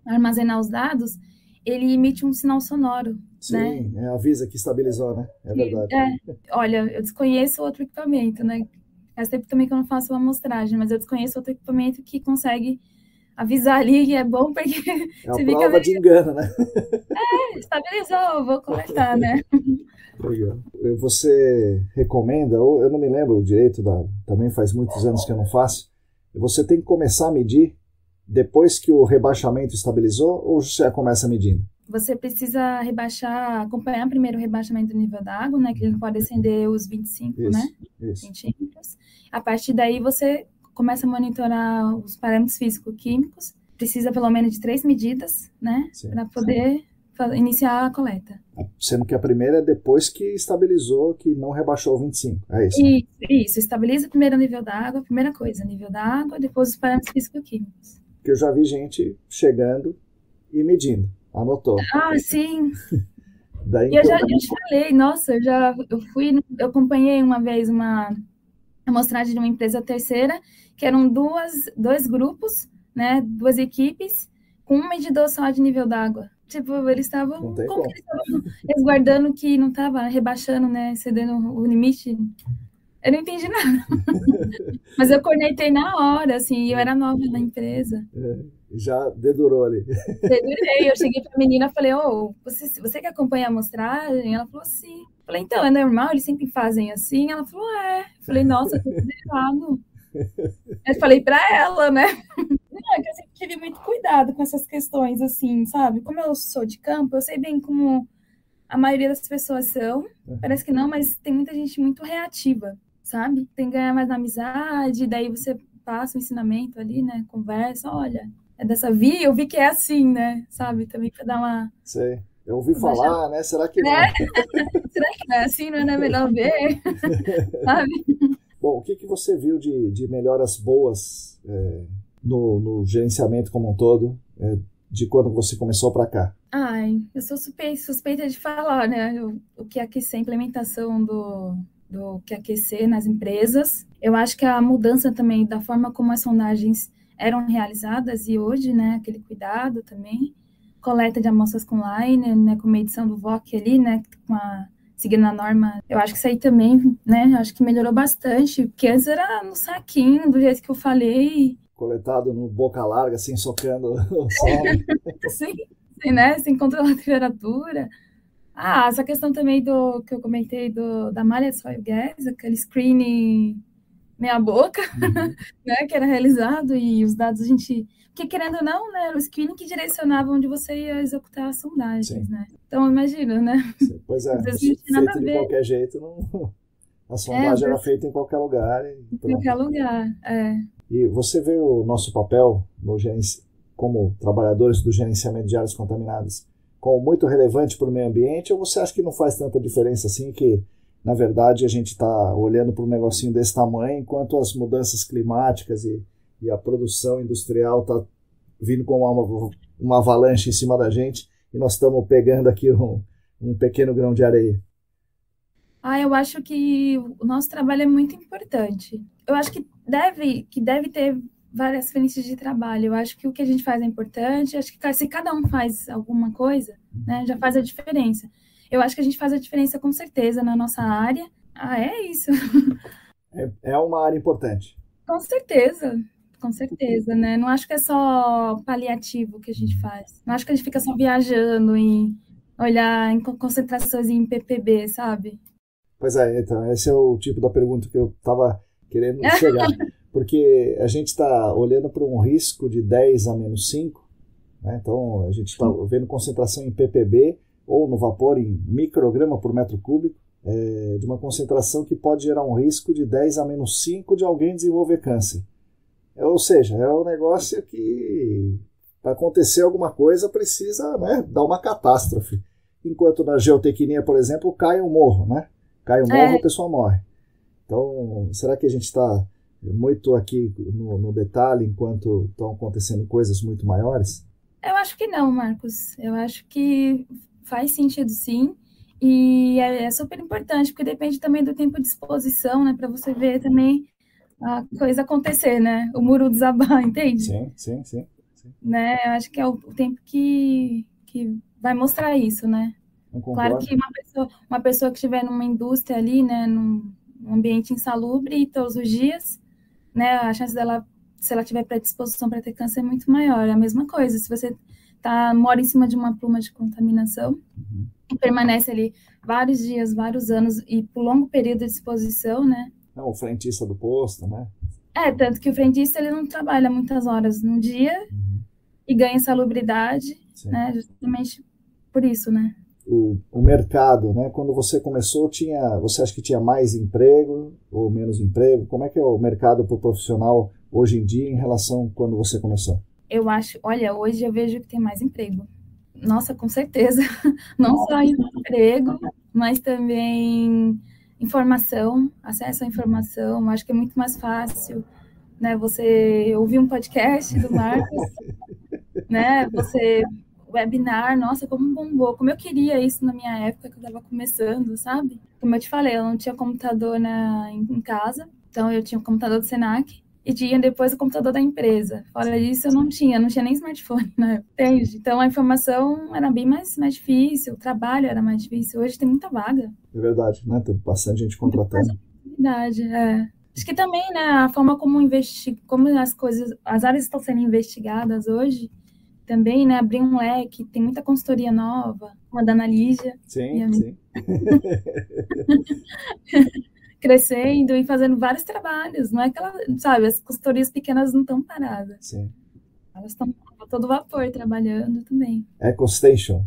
armazenar os dados, ele emite um sinal sonoro. Sim, né? Avisa que estabilizou, né? É verdade. Olha, eu desconheço outro equipamento, né? Faz tempo também que eu não faço uma amostragem, mas eu desconheço outro equipamento que consegue avisar ali que é bom, porque é a prova de engano, né? Estabilizou, vou coletar, né? Legal. Você recomenda, ou eu não me lembro direito, também faz muitos anos que eu não faço, você tem que começar a medir depois que o rebaixamento estabilizou ou já começa medindo? Você precisa acompanhar primeiro o rebaixamento do nível da água, né? Que ele não pode exceder os 25, centímetros. A partir daí você começa a monitorar os parâmetros físico-químicos. Precisa pelo menos de 3 medidas, né? Para poder iniciar a coleta. Sendo que a primeira é depois que estabilizou, que não rebaixou 25, é isso? Isso, estabiliza primeiro o nível da água, primeira coisa, nível da água, depois os parâmetros físico-químicos. Porque eu já vi gente chegando e medindo, anotou. Sim. E eu já te falei, nossa, eu acompanhei uma vez uma amostragem de uma empresa terceira, que eram dois grupos, né, 2 equipes, com um medidor só de nível d'água. Tipo, eles estavam resguardando que não estava rebaixando, né, cedendo o limite. Eu não entendi nada. Mas eu cornetei na hora, assim, eu era nova na empresa. Já dedurou ali. Dedurei, eu cheguei pra menina e falei, você que acompanha a amostragem? Ela falou, sim. Eu falei, então, é normal? Eles sempre fazem assim? Ela falou, é. Eu falei, nossa, tudo errado. Eu falei pra ela, né? Não, é que eu sempre tive muito cuidado com essas questões, assim, sabe? Como eu sou de campo, eu sei bem como a maioria das pessoas são. Parece que não, mas tem muita gente muito reativa, sabe? Tem que ganhar mais na amizade, daí você passa o ensinamento ali, né? Conversa, olha, é dessa via, eu vi que é assim, né? Sabe? Também pra dar uma... Sei. Eu ouvi falar, né? Será que não? Será que não é assim? Não é melhor ver? Sabe? Bom, o que você viu de melhoras boas no gerenciamento como um todo, de quando você começou para cá? Eu sou suspeita de falar, né? O que aquecer, a implementação do que aquecer nas empresas. Eu acho que a mudança também da forma como as sondagens eram realizadas e hoje, né? Aquele cuidado também. Coleta de amostras com liner, né? Com medição do VOC ali, né? Seguindo a norma. Eu acho que isso aí também, né? Acho que melhorou bastante. Porque antes era no saquinho, do jeito que eu falei. Coletado no boca larga, assim, socando o sol. Sim, né? Sem controlar a temperatura. Essa questão também que eu comentei da malha de soil gas, aquele screening meia boca, né? Que era realizado e os dados a gente... Porque, querendo ou não, né, era o screening que direcionava onde você ia executar as sondagens, né? Então, imagina, né? Pois é, feito de qualquer jeito, a sondagem era feita em qualquer lugar. Em qualquer lugar, E você vê o nosso papel como trabalhadores do gerenciamento de áreas contaminadas como muito relevante para o meio ambiente, ou você acha que não faz tanta diferença assim, que, na verdade, a gente está olhando para um negocinho desse tamanho, enquanto as mudanças climáticas e a produção industrial está vindo com uma avalanche em cima da gente e nós estamos pegando aqui um pequeno grão de areia? Eu acho que o nosso trabalho é muito importante. Eu acho que deve ter várias frentes de trabalho. Eu acho que o que a gente faz é importante. Acho que se cada um faz alguma coisa, né, já faz a diferença. Eu acho que a gente faz a diferença com certeza na nossa área. É isso. É uma área importante. Com certeza, né? Não acho que é só paliativo que a gente faz. Não acho que a gente fica só viajando e olhar em concentrações em PPB, sabe? Pois é, então, esse é o tipo da pergunta que eu estava querendo chegar. Porque a gente está olhando para um risco de 10 a menos 5, né? Então a gente está vendo concentração em ppb ou no vapor em micrograma por metro cúbico, de uma concentração que pode gerar um risco de 10 a menos 5 de alguém desenvolver câncer. Ou seja, é um negócio que, para acontecer alguma coisa, precisa, né, dar uma catástrofe. Enquanto na geotecnia, por exemplo, cai um morro, né? Cai um morro, a pessoa morre. Então, será que a gente está muito aqui no detalhe enquanto estão acontecendo coisas muito maiores? Eu acho que não, Marcos. Eu acho que faz sentido, sim. E é super importante, porque depende também do tempo de exposição, né? Para você ver também a coisa acontecer, né? O muro desabar, entende? Sim. Né? Eu acho que é o tempo que vai mostrar isso, né? Claro que uma pessoa que estiver numa indústria ali, né? Num ambiente insalubre todos os dias, né? A chance dela, se ela tiver predisposição para ter câncer, é muito maior. É a mesma coisa. Se você mora em cima de uma pluma de contaminação, e permanece ali vários dias, vários anos e por longo período de exposição, né? Não, o frentista do posto, né? Tanto que o frentista ele não trabalha muitas horas no dia e ganha salubridade, né? Justamente por isso, né? O mercado, né? Quando você começou, você acha que tinha mais emprego ou menos emprego? Como é que é o mercado para o profissional hoje em dia em relação a quando você começou? Eu acho, olha, hoje eu vejo que tem mais emprego. Nossa, com certeza. Não só emprego, mas também informação, acesso à informação. Acho que é muito mais fácil, né? Você ouvir um podcast do Marcos, né? Você webinar, nossa, como bombou. Como eu queria isso na minha época que eu estava começando, sabe? Como eu te falei, eu não tinha computador em casa, então eu tinha o computador do Senac e tinha depois o computador da empresa. Fora disso, eu não tinha nem smartphone, né? Entende? Então a informação era bem mais difícil, o trabalho era mais difícil. Hoje tem muita vaga. É verdade, né? Tem bastante gente contratando. Verdade, Acho que também, né, a forma como as áreas estão sendo investigadas hoje, também, né, abrir um leque, tem muita consultoria nova, uma da Ana Lígia. Sim. Crescendo e fazendo vários trabalhos, não é aquela, sabe, as consultorias pequenas não estão paradas. Sim. Elas estão a todo vapor trabalhando também. EcoStation.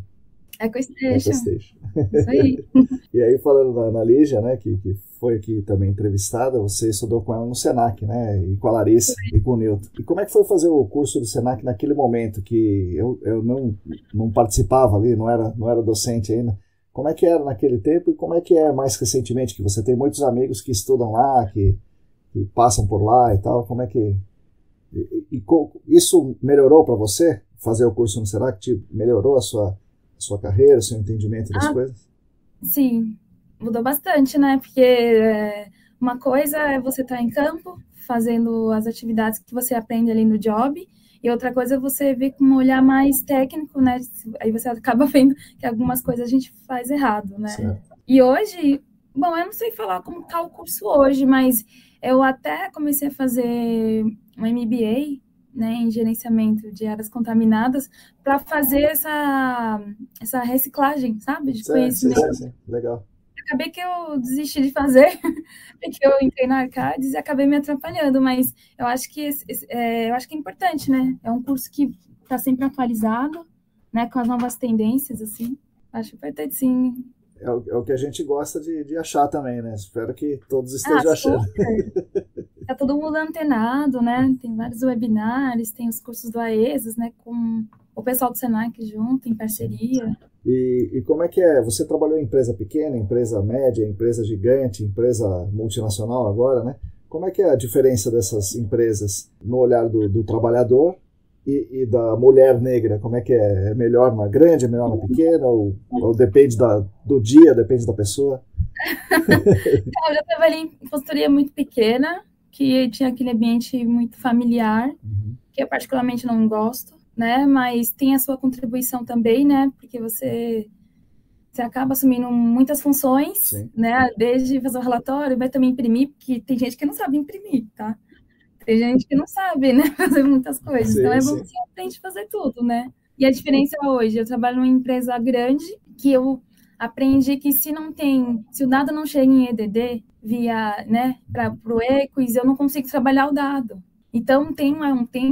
Isso aí. E aí, falando da Ana Lígia, né, que foi aqui também entrevistada, você estudou com ela no Senac, né, e com a Larissa e com o Newton. E como é que foi fazer o curso do Senac naquele momento que eu não participava ali, não era docente ainda? Como é que era naquele tempo e como é que é mais recentemente, que você tem muitos amigos que estudam lá, que passam por lá e tal, como é que... isso melhorou para você, fazer o curso no Senac? Melhorou a sua carreira, o seu entendimento das coisas? Sim, mudou bastante, né? Porque uma coisa é você estar em campo, fazendo as atividades que você aprende ali no job, e outra coisa é você ver com um olhar mais técnico, né? Aí você acaba vendo que algumas coisas a gente faz errado, né? Certo. E hoje, bom, eu não sei falar como está o curso hoje, mas eu até comecei a fazer um MBA, né, em gerenciamento de áreas contaminadas, para fazer essa reciclagem, sabe, de conhecimento. Sim. Legal. Acabei que eu desisti de fazer, porque eu entrei na Arcades e acabei me atrapalhando, mas eu acho que é importante, né? É um curso que está sempre atualizado, né, com as novas tendências, assim. Acho importante, sim. É o que a gente gosta de achar também, né? Espero que todos estejam achando. Tá todo mundo antenado, né? Tem vários webinars, tem os cursos do AESAS, né? Com o pessoal do Senac junto, em parceria. E como é que é? Você trabalhou em empresa pequena, empresa média, empresa gigante, empresa multinacional agora, né? Como é que é a diferença dessas empresas no olhar do trabalhador e da mulher negra? Como é que é? É melhor na grande, é melhor na pequena? Ou depende do dia, depende da pessoa? Eu já trabalhei em consultoria muito pequena, que tinha aquele ambiente muito familiar, que eu particularmente não gosto, né? Mas tem a sua contribuição também, né? Porque você acaba assumindo muitas funções, Sim. né? Desde fazer o relatório, vai também imprimir, porque tem gente que não sabe imprimir, tá? Tem gente que não sabe, né? Fazer muitas coisas. Sim, então é bom que você aprende a fazer tudo, né? E a diferença hoje, eu trabalho numa empresa grande, que eu aprendi que se o dado não chega em EDD via, né, para o EQUIS, eu não consigo trabalhar o dado. Então, tem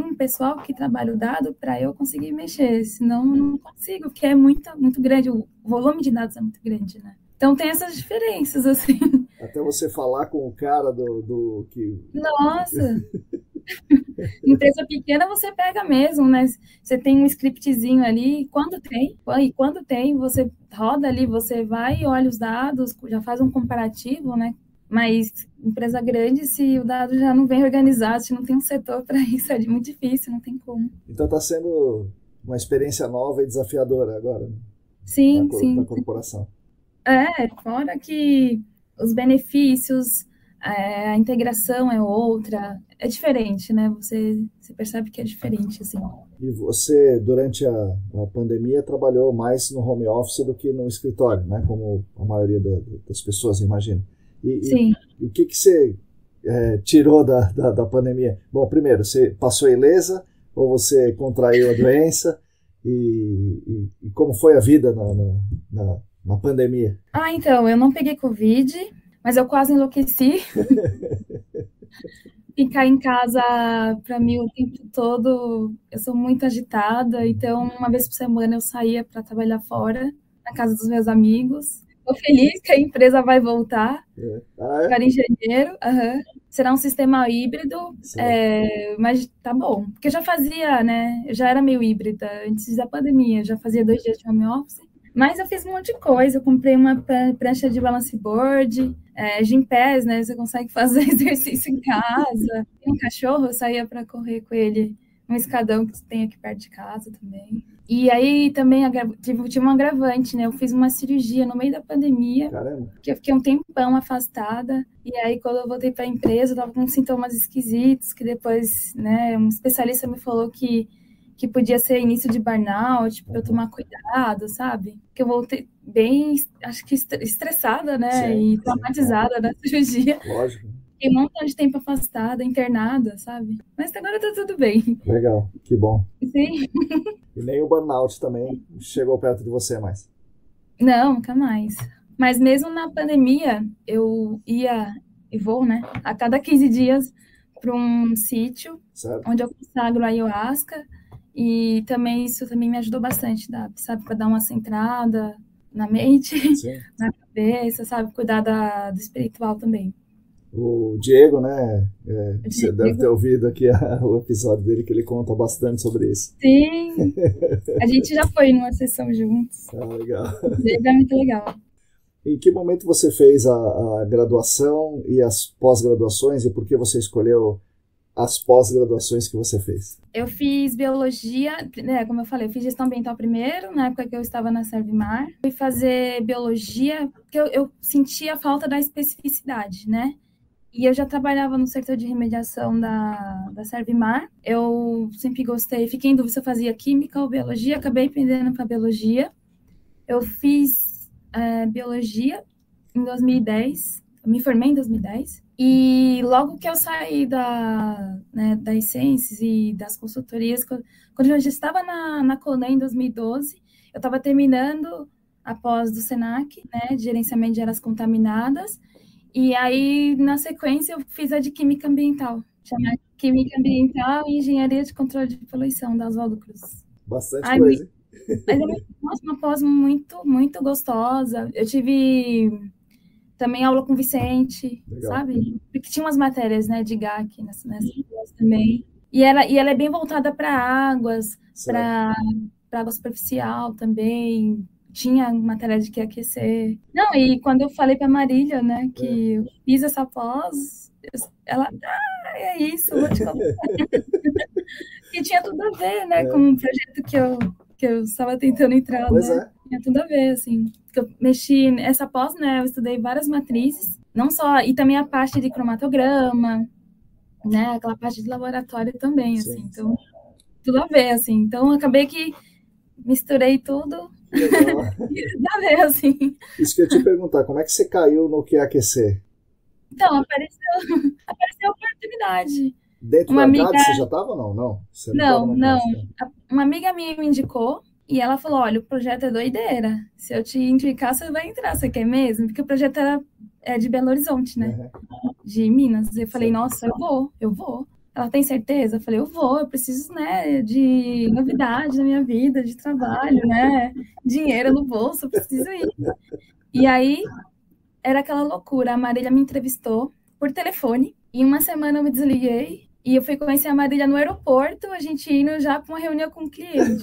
um pessoal que trabalha o dado para eu conseguir mexer, senão eu não consigo, porque é muito, muito grande, o volume de dados é muito grande, né? Então, tem essas diferenças, assim. Até você falar com o cara do que... Nossa! Empresa pequena você pega mesmo, né? Você tem um scriptzinho ali, e quando tem, você roda ali, você vai e olha os dados, já faz um comparativo, né? Mas empresa grande, se o dado já não vem organizado, se não tem um setor para isso, é muito difícil, não tem como. Então está sendo uma experiência nova e desafiadora agora, né? Sim, Da corporação. Fora que os benefícios, a integração é outra, é diferente, né? Você percebe que é diferente, assim. E você, durante a pandemia, trabalhou mais no home office do que no escritório, né? Como a maioria das pessoas, imagina. Sim. E o que você tirou da pandemia? Bom, primeiro, você passou ilesa ou você contraiu a doença? E como foi a vida na pandemia? Então, eu não peguei Covid, mas eu quase enlouqueci. Ficar em casa, para mim, o tempo todo, eu sou muito agitada, então uma vez por semana eu saía para trabalhar fora, na casa dos meus amigos. Estou feliz que a empresa vai voltar para em janeiro. Será um sistema híbrido, mas tá bom. Porque eu já fazia, né? Eu já era meio híbrida antes da pandemia, já fazia 2 dias de home office. Mas eu fiz um monte de coisa. Eu comprei uma prancha de balance board, Gympass, né? Você consegue fazer exercício em casa. Tem um cachorro, eu saía para correr com ele um escadão que tem aqui perto de casa também. E aí também tive um agravante, né? Eu fiz uma cirurgia no meio da pandemia. Caramba. Que eu fiquei um tempão afastada. E aí, quando eu voltei para a empresa, eu tava com sintomas esquisitos, que depois, né, um especialista me falou que podia ser início de burnout, pra eu tomar cuidado, sabe? Que eu voltei bem, acho que estressada, né? Sim, e traumatizada da cirurgia. Lógico. Fiquei um montão de tempo afastada, internada, sabe? Mas agora tá tudo bem. Legal, que bom. Sim. E nem o burnout também chegou perto de você mais? Não, nunca mais. Mas mesmo na pandemia, eu ia e vou, né? A cada 15 dias para um sítio, certo, onde eu consagro a ayahuasca. E também isso também me ajudou bastante, sabe? Para dar uma centrada na mente, sim, na cabeça, sabe? Cuidar do espiritual também. O Diego, né? Você deve ter ouvido aqui o episódio dele, que ele conta bastante sobre isso. Sim, a gente já foi numa sessão juntos. Legal. O Diego é muito legal. Em que momento você fez a graduação e as pós-graduações, e por que você escolheu as pós-graduações que você fez? Eu fiz biologia, né, como eu falei, eu fiz gestão ambiental primeiro, na época que eu estava na Servimar. Fui fazer biologia, porque eu sentia a falta da especificidade, né? E eu já trabalhava no setor de remediação da Servimar. Eu sempre gostei, fiquei em dúvida se eu fazia química ou biologia, acabei pendendo para biologia. Eu fiz biologia em 2010, eu me formei em 2010. E logo que eu saí das Sciences e das consultorias, quando eu já estava na Conan em 2012, eu estava terminando a pós do SENAC, né, de gerenciamento de áreas contaminadas, e aí, na sequência, eu fiz a de Química Ambiental, chamada Química Ambiental e Engenharia de Controle de Poluição, da Oswaldo Cruz. Bastante coisa, hein? Mas é uma pós muito, muito gostosa. Eu tive também aula com o Vicente, legal, sabe? Porque tinha umas matérias, né, de GAC nessa pós também. E ela é bem voltada para águas, para água superficial também. Tinha matéria de que aquecer. Não, e quando eu falei para a Marília, né, que eu fiz essa pós, ela, é isso, vou te contar. E tinha tudo a ver, né, com um projeto que eu estava tentando entrar, pois né? Tinha tudo a ver, assim. Que eu mexi nessa pós, né, eu estudei várias matrizes, não só, e também a parte de cromatograma, né, aquela parte de laboratório também, sim, assim. Então, tudo a ver, assim. Então, acabei que misturei tudo. Legal. Tudo a ver, assim. Isso que eu ia te perguntar, como é que você caiu no que é aquecer? Então, apareceu a oportunidade. Dentro da CAD você já estava ou não? Não, você não. Uma amiga minha me indicou, E ela falou, olha, o projeto é doideira. Se eu te indicar, você vai entrar. Você quer mesmo? Porque o projeto é de Belo Horizonte, né? De Minas. Eu falei, nossa, eu vou. Ela tem certeza? Eu falei, eu vou. Eu preciso, né, de novidade na minha vida, de trabalho, né? Dinheiro no bolso, eu preciso ir. E aí, era aquela loucura. A Marília me entrevistou por telefone. Em uma semana eu me desliguei. E eu fui conhecer a Marília no aeroporto, a gente indo já para uma reunião com o cliente.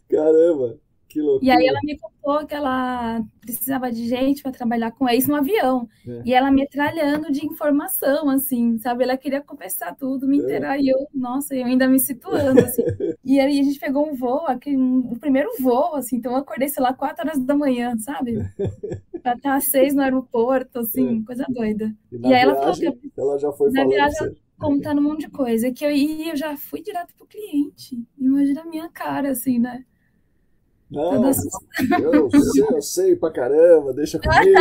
Caramba, que loucura. E aí ela me contou que ela precisava de gente para trabalhar com eles no avião. E ela metralhando de informação, assim, sabe? Ela queria conversar tudo, me inteirar. E eu, nossa, eu ainda me situando, assim. E aí a gente pegou um voo, o primeiro voo, assim. Então eu acordei, sei lá, 4 horas da manhã, sabe? Pra estar às 6 no aeroporto, assim, coisa doida. E aí ela falou que ela já foi falando viagem, contando um monte de coisa. Que eu já fui direto pro cliente. Imagina a minha cara, assim, né? Não, eu sei pra caramba, deixa comigo.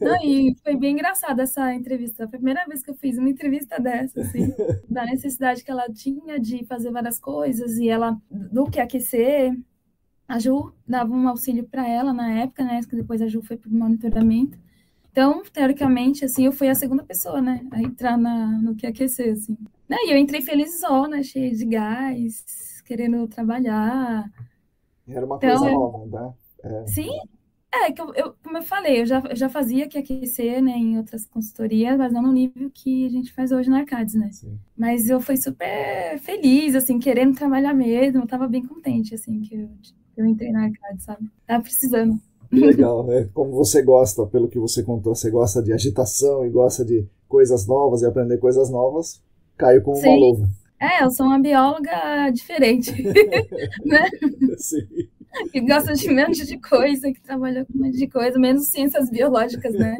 Não, e foi bem engraçada essa entrevista. Foi a primeira vez que eu fiz uma entrevista dessa, assim, da necessidade que ela tinha de fazer várias coisas e ela, do que aquecer. A Ju dava um auxílio para ela na época, né? Que depois a Ju foi pro monitoramento. Então, teoricamente, assim, eu fui a segunda pessoa, né? A entrar no que aquecer, assim. E eu entrei felizona, cheia de gás, querendo trabalhar. Era uma coisa nova, né? Sim, que como eu falei, eu já fazia que aquecer, né, em outras consultorias, mas não no nível que a gente faz hoje na Arcades, né? Sim. Mas eu fui super feliz, assim, querendo trabalhar mesmo, eu tava bem contente, assim, que eu entrei na Arcades, sabe? Tava precisando. Que legal, né? Como você gosta, pelo que você contou, você gosta de agitação e gosta de coisas novas e aprender coisas novas, caiu como uma luva. Eu sou uma bióloga diferente, né? Sim. Que gosta de um monte de coisa, que trabalha com um monte de coisa, menos ciências biológicas, né?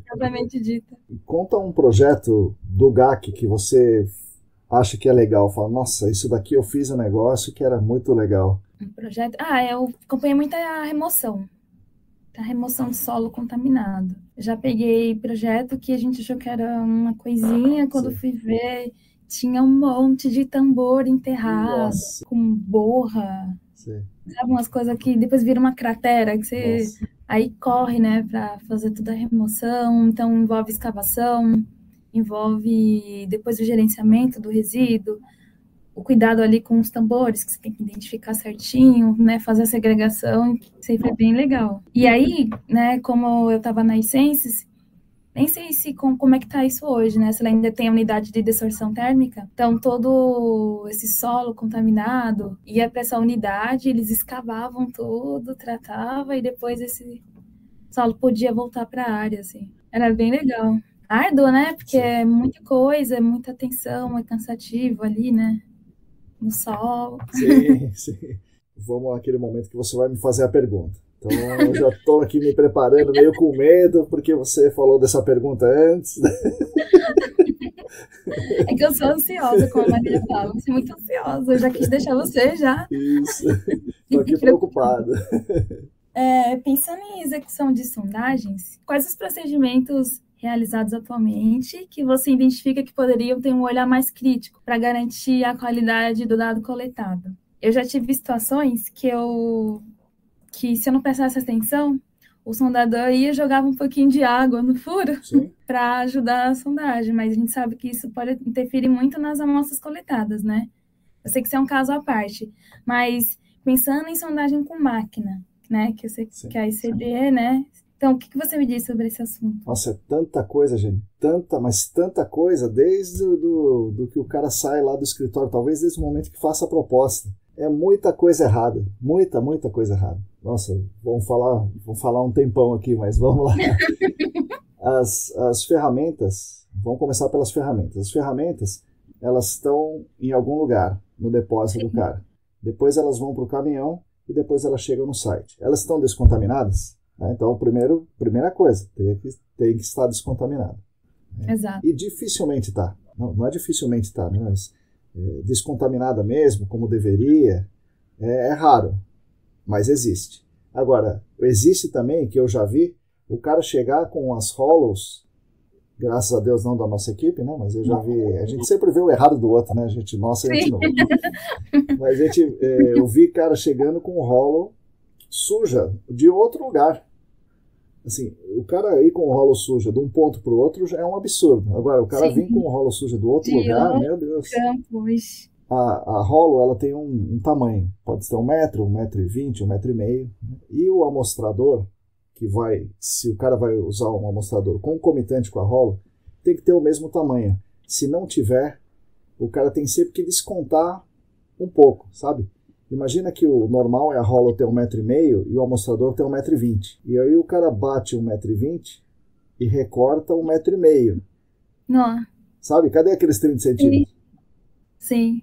Propriamente dita. Conta um projeto do GAC que você acha que é legal. Fala, nossa, isso daqui eu fiz um negócio que era muito legal. Um projeto? Eu acompanhei muito a remoção de solo contaminado. Já peguei projeto que a gente achou que era uma coisinha, quando fui ver, tinha um monte de tambor enterrado, nossa, com borra. Sim. Sabe, umas coisas que depois vira uma cratera, que você aí corre, né, para fazer toda a remoção. Então, envolve escavação, envolve depois o gerenciamento do resíduo, o cuidado ali com os tambores, que você tem que identificar certinho, né, fazer a segregação, sempre é bem legal. E aí, né, como eu estava na Essências, nem sei se como é que tá isso hoje, né, se ela ainda tem a unidade de dessorção térmica, então todo esse solo contaminado ia para essa unidade, eles escavavam tudo, tratavam, e depois esse solo podia voltar para a área, assim. Era bem legal. Árduo, né, porque é muita coisa, é muita atenção, é cansativo ali, né, no sol. Sim, sim. Vamos àquele momento que você vai me fazer a pergunta. Então, eu já estou aqui me preparando, meio com medo, porque você falou dessa pergunta antes. É que eu sou ansiosa, como a Marília fala. Eu sou muito ansiosa, eu já quis deixar você já. Isso, estou aqui preocupado. Pensando em execução de sondagens, quais os procedimentos realizados atualmente que você identifica que poderiam ter um olhar mais crítico para garantir a qualidade do dado coletado? Eu já tive situações que se eu não prestasse atenção, o sondador ia jogar um pouquinho de água no furo para ajudar a sondagem, mas a gente sabe que isso pode interferir muito nas amostras coletadas, né? Eu sei que isso é um caso à parte, mas pensando em sondagem com máquina, né? Que eu sei que a ICD, né? Então, o que você me diz sobre esse assunto? Nossa, é tanta coisa, gente. Mas tanta coisa, desde do que o cara sai lá do escritório, talvez desde o momento que faça a proposta. É muita coisa errada. Muita coisa errada. Nossa, vamos falar um tempão aqui, mas vamos lá. As ferramentas, vamos começar pelas ferramentas. As ferramentas, elas estão em algum lugar, no depósito do cara. Depois elas vão para o caminhão e depois elas chegam no site. Elas estão descontaminadas? Então, primeira coisa, tem que estar descontaminado. Exato. E dificilmente está. Não é dificilmente está, né? Mas descontaminada mesmo, como deveria, é raro, mas existe. Agora, existe também, que eu já vi, o cara chegar com as hollows Graças a Deus não da nossa equipe, né? Mas eu já vi. A gente sempre vê o errado do outro, né? A gente não. Mas eu vi cara chegando com o rolo suja de outro lugar. Assim, o cara ir com o rolo suja de um ponto para o outro já é um absurdo. Agora, o cara vem com o rolo suja do outro lugar, meu Deus. A rolo, ela tem um tamanho. Pode ser 1 metro, 1,20 m, 1,5 m. E o amostrador, se o cara vai usar um amostrador concomitante com a rolo, tem que ter o mesmo tamanho. Se não tiver, o cara tem sempre que descontar um pouco, sabe? Imagina que o normal é a rolo ter 1,5 m e o amostrador ter 1,20 m. E aí o cara bate 1,20 m e recorta 1,5 m. Não. Sabe? Cadê aqueles 30 centímetros? Sim.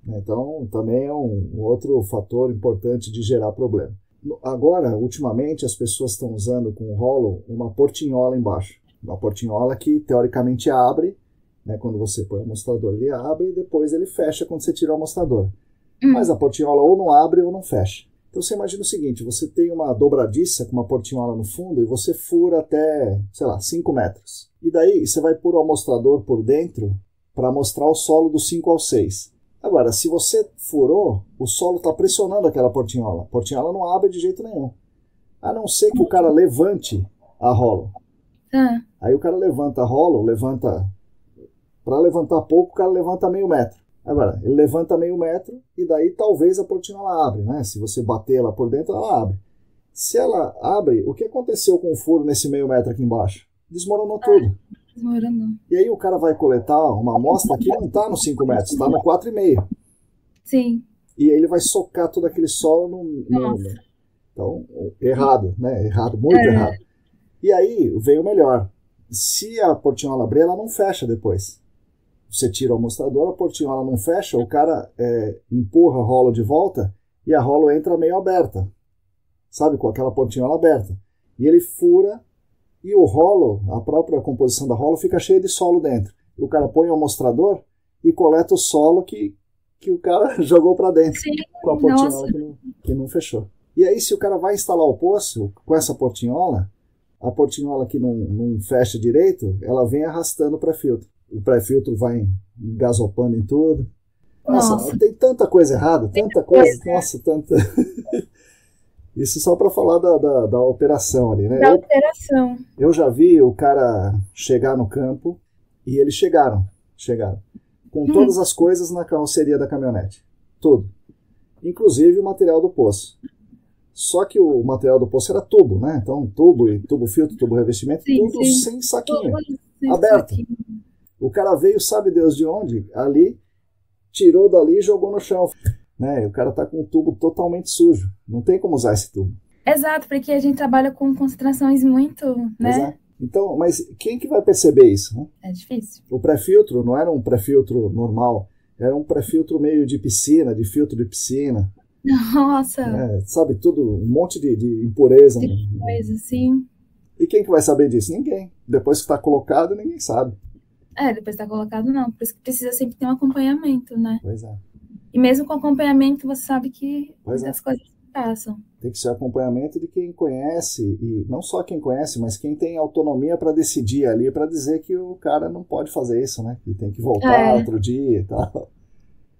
Então, também é um outro fator importante de gerar problema. Agora, ultimamente, as pessoas estão usando com o rolo uma portinhola embaixo. Uma portinhola que, teoricamente, abre, né? Quando você põe o amostrador, ele abre e depois ele fecha quando você tira o amostrador. Mas a portinhola ou não abre ou não fecha. Então você imagina o seguinte, você tem uma dobradiça com uma portinhola no fundo e você fura até, sei lá, 5 metros. E daí você vai pôr o amostrador por dentro para mostrar o solo do 5 ao 6. Agora, se você furou, o solo está pressionando aquela portinhola. A portinhola não abre de jeito nenhum. A não ser que o cara levante a rolo. Aí o cara levanta a rolo, para levantar pouco, o cara levanta meio metro. Agora, ele levanta meio metro e daí talvez a portinhola abre, né? Se você bater ela por dentro, ela abre. Se ela abre, o que aconteceu com o furo nesse meio metro aqui embaixo? Desmoronou tudo. Desmoronou. E aí o cara vai coletar uma amostra que não está nos 5 metros, está no 4,5. Sim. E aí ele vai socar todo aquele solo no... Então, errado, né? Errado, muito errado. E aí vem o melhor. Se a portinhola abrir, ela não fecha depois. Você tira o amostrador, a portinhola não fecha, o cara empurra a rolo de volta e a rolo entra meio aberta. Sabe? Com aquela portinhola aberta. E ele fura e o rolo, a própria composição da rolo, fica cheia de solo dentro. E o cara põe o amostrador e coleta o solo que o cara jogou para dentro. Sim, com a portinhola que não fechou. E aí, se o cara vai instalar o poço com essa portinhola, a portinhola que não fecha direito, ela vem arrastando o pré-filtro. O pré-filtro vai engasopando em tudo. Nossa, tem tanta coisa errada, tanta coisa, nossa, tanta... Isso só para falar da operação ali, né? Operação. Eu já vi o cara chegar no campo e eles chegaram com todas as coisas na carroceria da caminhonete. Tudo. Inclusive o material do poço. Só que o material do poço era tubo, né? Então, tubo filtro, tubo revestimento, tudo sem saquinho, aberto. O cara veio, sabe Deus de onde, ali, tirou dali e jogou no chão. Né? E o cara tá com o tubo totalmente sujo. Não tem como usar esse tubo. Exato, porque a gente trabalha com concentrações muito, né? Exato. Então, mas quem que vai perceber isso? Né? É difícil. O pré-filtro não era um pré-filtro normal, era um pré-filtro meio de piscina, de filtro de piscina. Nossa! Sabe, tudo, um monte de impureza. De coisa, sim. E quem que vai saber disso? Ninguém. Depois que está colocado, ninguém sabe. Depois que está colocado, não. Por isso que precisa sempre ter um acompanhamento, né? Pois é. E mesmo com acompanhamento, você sabe que as coisas passam. Tem que ser acompanhamento de quem conhece, e não só quem conhece, mas quem tem autonomia para decidir ali, para dizer que o cara não pode fazer isso, né? Que tem que voltar outro dia e tal.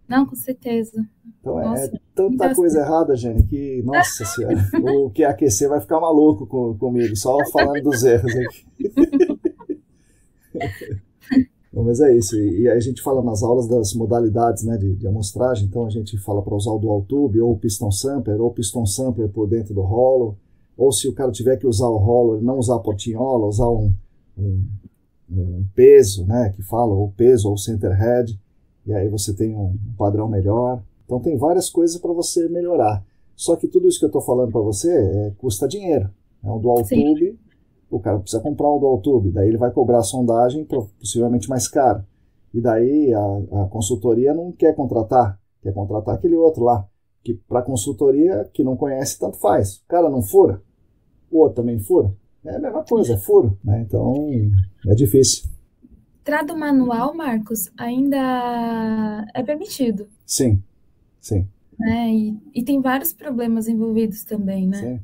Não, com certeza. Então é tanta coisa errada, Jane, que, nossa senhora, o que aquecer vai ficar maluco comigo, só falando dos erros aqui. Bom, mas é isso, e aí a gente fala nas aulas das modalidades, né, de amostragem, então a gente fala para usar o dual tube, ou o piston sampler, ou o piston sampler por dentro do rolo, ou se o cara tiver que usar o rolo, ele não usar a portinhola, usar um peso, né, que fala, ou peso, ou center head, e aí você tem um padrão melhor. Então tem várias coisas para você melhorar. Só que tudo isso que eu estou falando para você custa dinheiro. É um dual tube, o cara precisa comprar um dual tube, daí ele vai cobrar a sondagem possivelmente mais caro. E daí a consultoria não quer contratar aquele outro lá, que para consultoria que não conhece tanto faz. O cara não fura, o outro também fura. É a mesma coisa, é furo. Né? Então é difícil. Trado manual, Marcos, ainda é permitido. Sim. E tem vários problemas envolvidos também, né? Sim.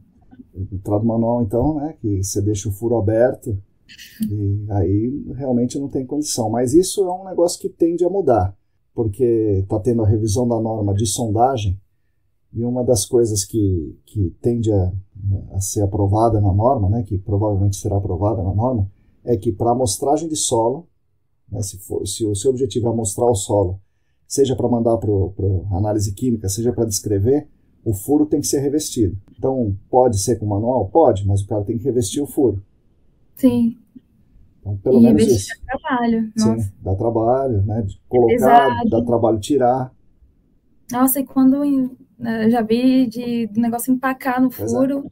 O trado manual, então, né, que você deixa o furo aberto E aí realmente não tem condição. Mas isso é um negócio que tende a mudar, porque está tendo a revisão da norma de sondagem, e uma das coisas que tende a ser aprovada na norma, né, que provavelmente será aprovada na norma, é que para amostragem de solo, né, se o seu objetivo é amostrar o solo, seja para mandar para análise química, seja para descrever, o furo tem que ser revestido. Então, pode ser com manual? Pode, mas o cara tem que revestir o furo. Sim. Então, pelo menos isso. Dá trabalho. Sim, Nossa. dá trabalho, né? De colocar, dá trabalho tirar. Nossa, e quando eu já vi do negócio empacar no furo,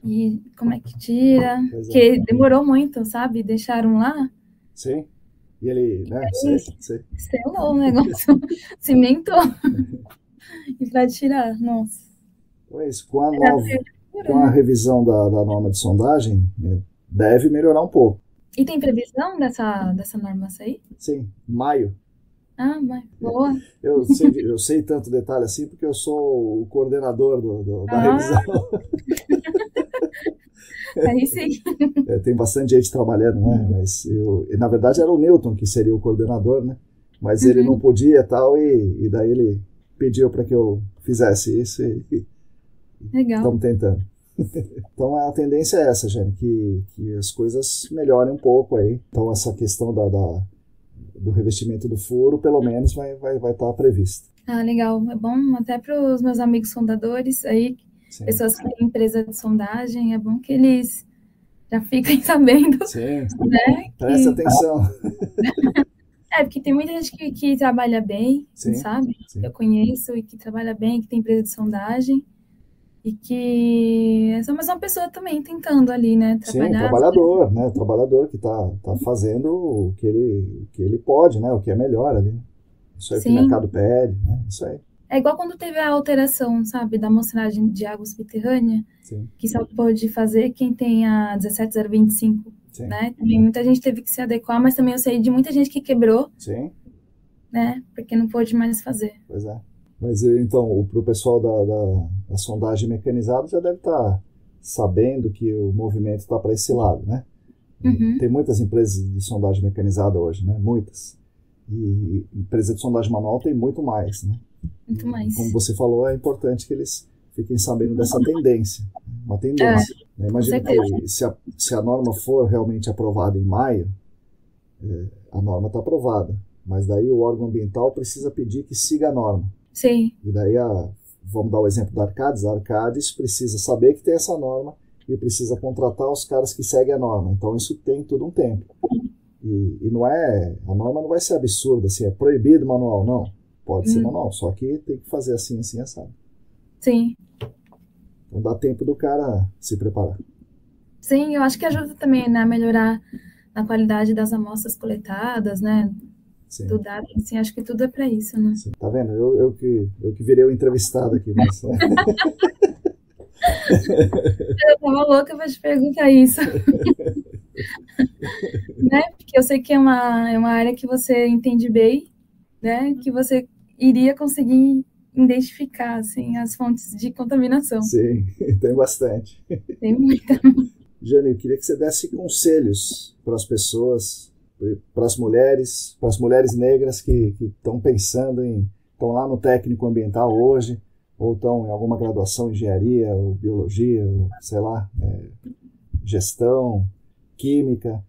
e como é que tira? Porque demorou muito, sabe? Deixaram lá. Sim. E ele, né? Selou o negócio, cimentou. E para tirar, nossa. Então é isso. Com a revisão da norma de sondagem, deve melhorar um pouco. E tem previsão dessa norma sair? Sim, maio. Ah, mas boa. Eu sei tanto detalhe assim porque eu sou o coordenador da revisão. Aí sim. Tem bastante gente trabalhando, né? Mas na verdade era o Newton que seria o coordenador, né? Mas ele não podia tal, e daí ele pediu para que eu fizesse isso e legal. Estamos tentando. Então a tendência é essa, Jane, que as coisas melhorem um pouco aí. Então essa questão do revestimento do furo, pelo menos, vai estar prevista. Ah, legal. É bom até para os meus amigos sondadores aí, sim, pessoas que têm empresa de sondagem, é bom que eles já fiquem sabendo. Sim, né? Presta atenção. Porque tem muita gente que trabalha bem, sim, sabe? Sim. Eu conheço e que trabalha bem, que tem empresa de sondagem. E que é só mais uma pessoa também tentando ali, né? Trabalhar. Sim, trabalhador, né? Trabalhador que tá fazendo o que ele pode, né? O que é melhor ali. Isso aí que o mercado pede, né? Isso aí. É igual quando teve a alteração, sabe? Da amostragem de água subterrânea, sim, que só pôde fazer quem tem a 17025, sim, né? Também muita gente teve que se adequar, mas também eu sei de muita gente que quebrou, sim, né? Porque não pôde mais fazer. Pois é. Mas então, para o pessoal da sondagem mecanizada já deve estar sabendo que o movimento está para esse lado, né? Uhum. Tem muitas empresas de sondagem mecanizada hoje, né? Muitas. E empresa de sondagem manual tem muito mais, né? Muito mais. Como você falou, é importante que eles fiquem sabendo dessa tendência. Uma tendência. Né? Imagina que se a norma for realmente aprovada em maio, a norma está aprovada. Mas daí o órgão ambiental precisa pedir que siga a norma. Sim. E daí, vamos dar o exemplo da Arcadis. A Arcadis precisa saber que tem essa norma e precisa contratar os caras que seguem a norma. Então isso tem todo um tempo. E não a norma não vai ser absurda, assim, é proibido manual, não. Pode ser manual, só que tem que fazer assim, assado. Sim. Então dá tempo do cara se preparar. Sim, eu acho que ajuda também, né, a melhorar a qualidade das amostras coletadas, né? Sim. Do dado, assim, acho que tudo é para isso, né? Sim. Tá vendo? Eu que virei o entrevistado aqui, mas... Eu tava louca pra te perguntar isso. Né? Porque eu sei que é uma área que você entende bem, né? Que você iria conseguir identificar, assim, as fontes de contaminação. Sim, tem bastante. Tem muita. Jane, eu queria que você desse conselhos para as pessoas, para as mulheres negras que estão pensando estão lá no técnico ambiental hoje, ou estão em alguma graduação em engenharia, ou biologia, ou sei lá, gestão, química,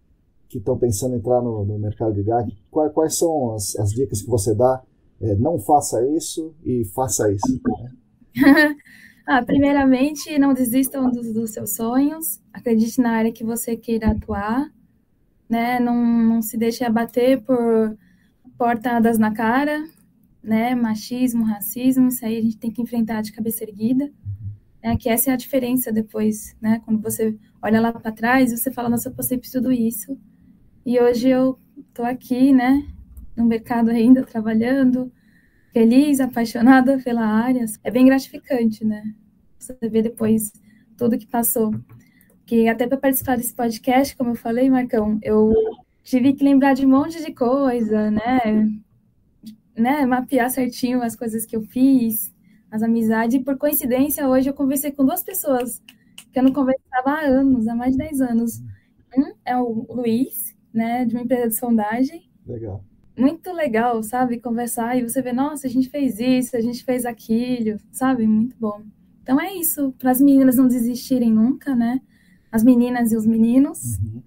que estão pensando em entrar no mercado de GAC. Quais são as dicas que você dá? Não faça isso e faça isso. Né? Primeiramente, não desistam dos seus sonhos, acredite na área que você queira atuar, né? Não se deixe abater por portadas na cara, né? Machismo, racismo, isso aí a gente tem que enfrentar de cabeça erguida, né? Que essa é a diferença depois, né? Quando você olha lá para trás, você fala, nossa, eu passei por tudo isso, e hoje eu tô aqui, né? No mercado ainda, trabalhando, feliz, apaixonada pela área. É bem gratificante, né? Você vê depois tudo que passou. Que até para participar desse podcast, como eu falei, Marcão, eu tive que lembrar de um monte de coisa, né? Mapear certinho as coisas que eu fiz, as amizades. E por coincidência, hoje eu conversei com 2 pessoas que eu não conversava há anos, há mais de 10 anos. Um é o Luiz, né, de uma empresa de sondagem. Legal. Muito legal, sabe? Conversar e você vê, nossa, a gente fez isso, a gente fez aquilo, sabe? Muito bom. Então é isso, para as meninas não desistirem nunca, né? As meninas e os meninos. Uhum.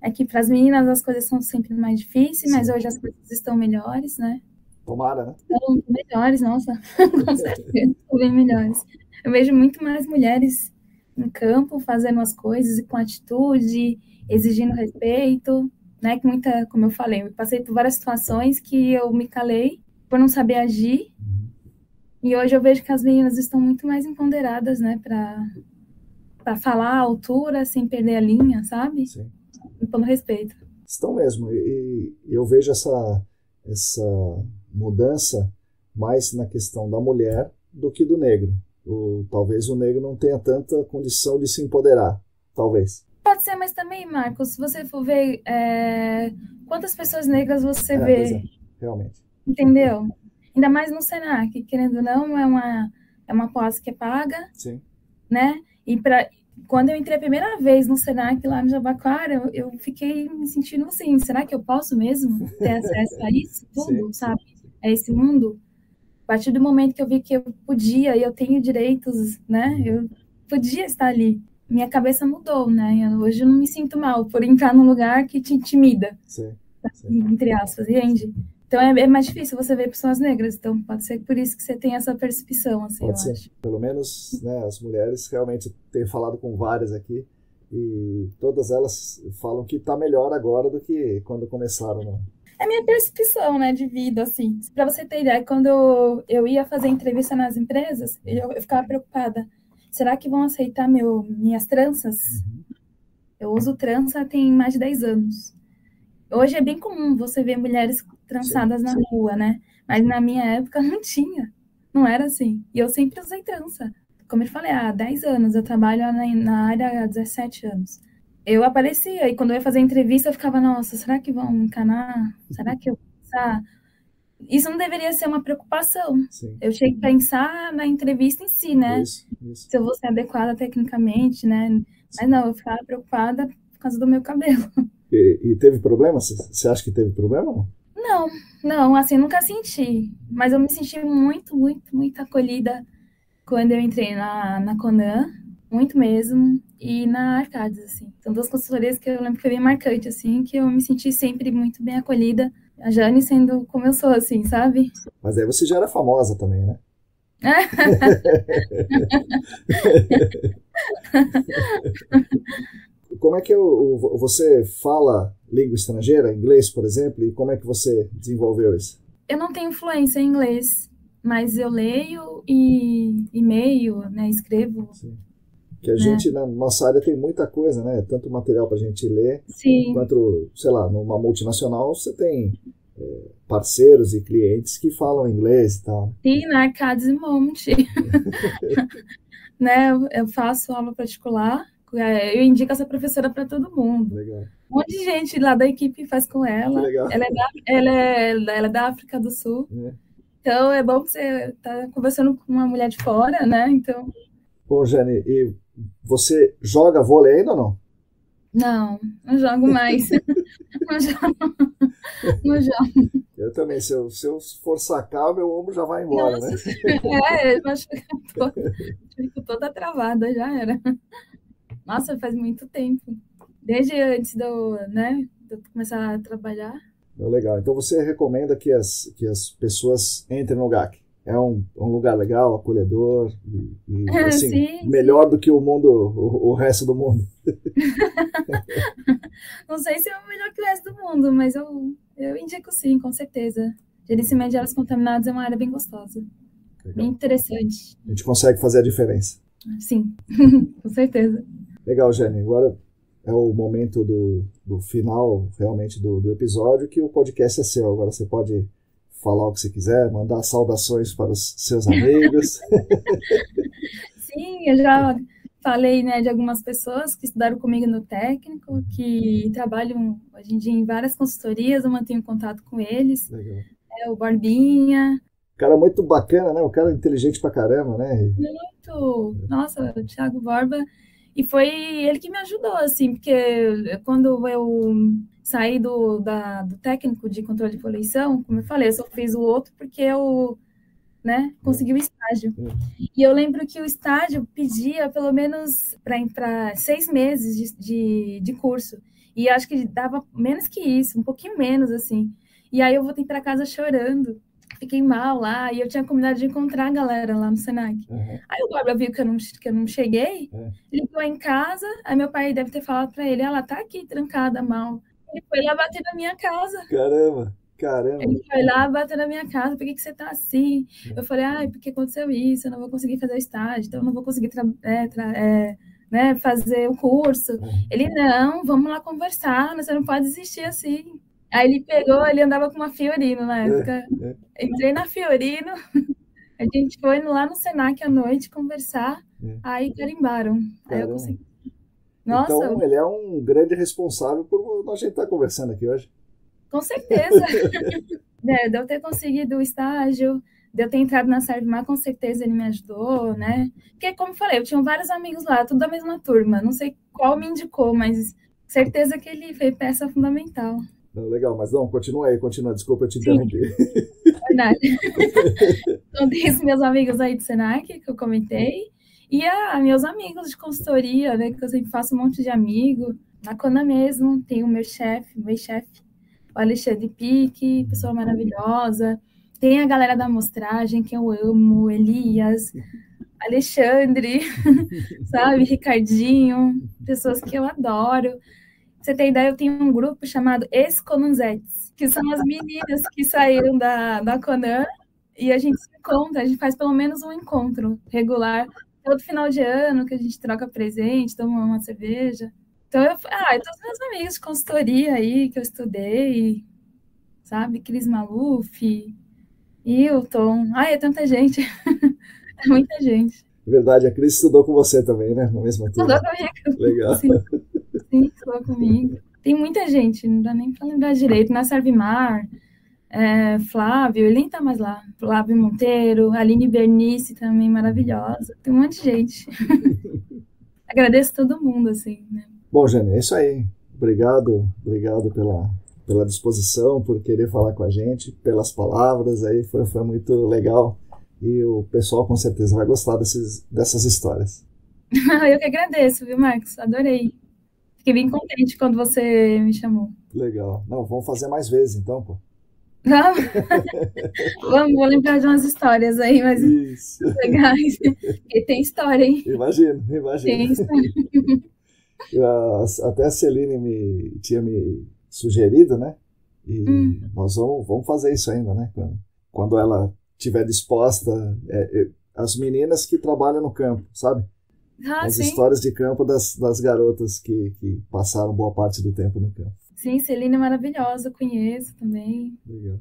É que para as meninas as coisas são sempre mais difíceis, mas Sim. hoje as coisas estão melhores, né? Tomara, né? Estão melhores, nossa, com certeza, estão bem melhores. Eu vejo muito mais mulheres em campo fazendo as coisas e com atitude, exigindo respeito, né? Que muita, como eu falei, eu passei por várias situações que eu me calei por não saber agir. E hoje eu vejo que as meninas estão muito mais empoderadas, né? Para falar à altura, sem perder a linha, sabe? Sim. Impondo respeito. Estão mesmo. E eu vejo essa mudança mais na questão da mulher do que do negro. Talvez o negro não tenha tanta condição de se empoderar. Talvez. Pode ser, mas também, Marcos, se você for ver quantas pessoas negras você vê. Pois é, realmente. Entendeu? Ainda mais no Senac, querendo ou não, é uma pós que é paga. Sim. Né? E quando eu entrei a primeira vez no Senac lá no Jabaquara, eu fiquei me sentindo assim, será que eu posso mesmo ter acesso a isso tudo, Sim, sabe? A esse mundo? A partir do momento que eu vi que eu podia e eu tenho direitos, né? Eu podia estar ali. Minha cabeça mudou, né? Hoje eu não me sinto mal por entrar num lugar que te intimida. Sim. Entre aspas, entende? Então é mais difícil você ver pessoas negras, então pode ser por isso que você tem essa percepção, assim, pode eu ser. acho. Pelo menos, né, as mulheres, realmente, eu tenho falado com várias aqui, e todas elas falam que está melhor agora do que quando começaram, né? É minha percepção, né, de vida, assim. Para você ter ideia, quando eu ia fazer entrevista nas empresas, eu ficava preocupada. Será que vão aceitar minhas tranças? Eu uso trança tem mais de 10 anos. Hoje é bem comum você ver mulheres trançadas na rua, né? Mas na minha época não tinha. Não era assim. E eu sempre usei trança. Como eu falei, há 10 anos. Eu trabalho na área há 17 anos. Eu aparecia e quando eu ia fazer entrevista eu ficava, nossa, será que vão me encanar? Será que eu vou pensar? Isso não deveria ser uma preocupação. Sim. Eu tinha que pensar na entrevista em si, né? Isso. Se eu vou ser adequada tecnicamente, né? Mas não, eu ficava preocupada por causa do meu cabelo. E teve problema? Você acha que teve problema? Não, assim, nunca senti. Mas eu me senti muito, muito, muito acolhida quando eu entrei na Conan, muito mesmo, e na Arcades, assim. São duas consultorias que eu lembro que foi bem marcante, assim, que eu me senti sempre muito bem acolhida. A Jane sendo como eu sou, assim, sabe? Mas aí você já era famosa também, né? Como é que você fala língua estrangeira, inglês, por exemplo, e como é que você desenvolveu isso? Eu não tenho fluência em inglês, mas eu leio e e-mail, né, escrevo. Sim. Que a gente, na nossa área, tem muita coisa, né? Tanto material para a gente ler, Sim. quanto, sei lá, numa multinacional você tem parceiros e clientes que falam inglês e tal. Sim, na Arcades um monte. Né, eu faço aula particular, eu indico essa professora para todo mundo. Legal. Um monte de gente lá da equipe faz com ela. Que legal. Ela é da África do Sul. Então é bom que você tá conversando com uma mulher de fora, né? Então. Bom, Jane, e você joga vôlei ainda ou não? Não jogo mais. Não jogo. Eu também, se eu for sacar, o meu ombro já vai embora, Nossa, né? Eu acho que eu fico toda travada, já era. Nossa, faz muito tempo. Desde antes de eu começar a trabalhar. Legal. Então você recomenda que as pessoas entrem no GAC? É um lugar legal, acolhedor e assim, sim, melhor do que o resto do mundo. Não sei se é o melhor que o resto do mundo, mas eu indico sim, com certeza. Gerenciamento de áreas contaminadas é uma área bem gostosa. Legal. Bem interessante. A gente consegue fazer a diferença. Sim, com certeza. Legal, Jane. Agora é o momento do final, realmente, do episódio, que o podcast é seu. Agora você pode falar o que você quiser, mandar saudações para os seus amigos. Sim, eu já falei, né, de algumas pessoas que estudaram comigo no técnico, que trabalham hoje em dia em várias consultorias, eu mantenho contato com eles. Legal. O Borbinha. O cara muito bacana, né? O cara inteligente pra caramba, né? Muito! Nossa, o Thiago Borba, E foi ele que me ajudou, assim, porque quando eu saí do técnico de controle de poluição, como eu falei, eu só fiz o outro porque eu, né, consegui o estágio. E eu lembro que o estágio pedia pelo menos para 6 meses de curso. E acho que dava menos que isso, um pouquinho menos, assim. E aí eu voltei para casa chorando. Fiquei mal lá, e eu tinha combinado de encontrar a galera lá no Senac. Aí o Pablo viu que eu não cheguei, ligou em casa, aí meu pai deve ter falado pra ele, ela tá aqui trancada, mal. Ele foi lá bater na minha casa. Caramba! Ele foi lá bater na minha casa, por que você tá assim? Eu falei, porque aconteceu isso, eu não vou conseguir fazer o estágio, então eu não vou conseguir né, fazer o curso. Ele, não, vamos lá conversar, você não pode desistir assim. Aí ele pegou, ele andava com uma Fiorino na época. Entrei na Fiorino, a gente foi lá no Senac à noite conversar, aí carimbaram. Aí eu consegui. Nossa. Então ele é um grande responsável por a gente estar conversando aqui hoje. Com certeza. De eu ter conseguido o estágio, de eu ter entrado na Servimar, com certeza ele me ajudou, né? Porque, como eu falei, eu tinha vários amigos lá, tudo da mesma turma. Não sei qual me indicou, mas certeza que ele foi peça fundamental. Não, legal, mas não, continua aí, desculpa eu te interromper. Verdade. Então, tem esses meus amigos aí do Senac, que eu comentei, e meus amigos de consultoria, né, que eu sempre faço um monte de amigo. Na Kona mesmo, tem o meu chefe, o Alexandre Pique, pessoa maravilhosa. Tem a galera da amostragem, que eu amo, Elias, Alexandre, sabe, Ricardinho, pessoas que eu adoro. Pra você ter ideia, eu tenho um grupo chamado Ex-Conanzetes, que são as meninas que saíram da Conan, e a gente se encontra, a gente faz pelo menos um encontro regular, todo final de ano, que a gente troca presente, toma uma cerveja. Então, todos os meus amigos de consultoria aí, que eu estudei, sabe, Cris Maluf, Hilton, é tanta gente, é muita gente. Verdade, a Cris estudou com você também, né, na mesma turma. Estudou comigo. Legal. Sim, estudou comigo. Tem muita gente, não dá nem para lembrar direito. Na Servimar, Flávio, ele nem tá mais lá. Flávio Monteiro, Aline Bernice também, maravilhosa. Tem um monte de gente. Agradeço todo mundo, assim, né? Bom, Jane, é isso aí. Obrigado pela disposição, por querer falar com a gente, pelas palavras aí, foi muito legal. E o pessoal com certeza vai gostar dessas histórias. Eu que agradeço, viu, Marcos? Adorei. Fiquei bem contente quando você me chamou. Legal. Não, vamos fazer mais vezes, então, pô. Vou lembrar de umas histórias aí, mas legais. Porque tem história, hein? Imagino. Tem história. Até a Celine tinha me sugerido, né? E nós vamos fazer isso ainda, né? Quando ela estiver disposta, as meninas que trabalham no campo, sabe? As histórias de campo das garotas que passaram boa parte do tempo no campo. Sim, Celine é maravilhosa, conheço também. Obrigado.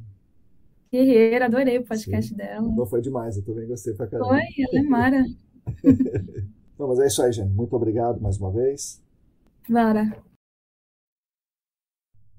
Guerreira, adorei o podcast dela. Não, foi demais, eu também gostei pra caramba. Foi, ela é mara. Não, mas é isso aí, gente. Muito obrigado mais uma vez. Bora.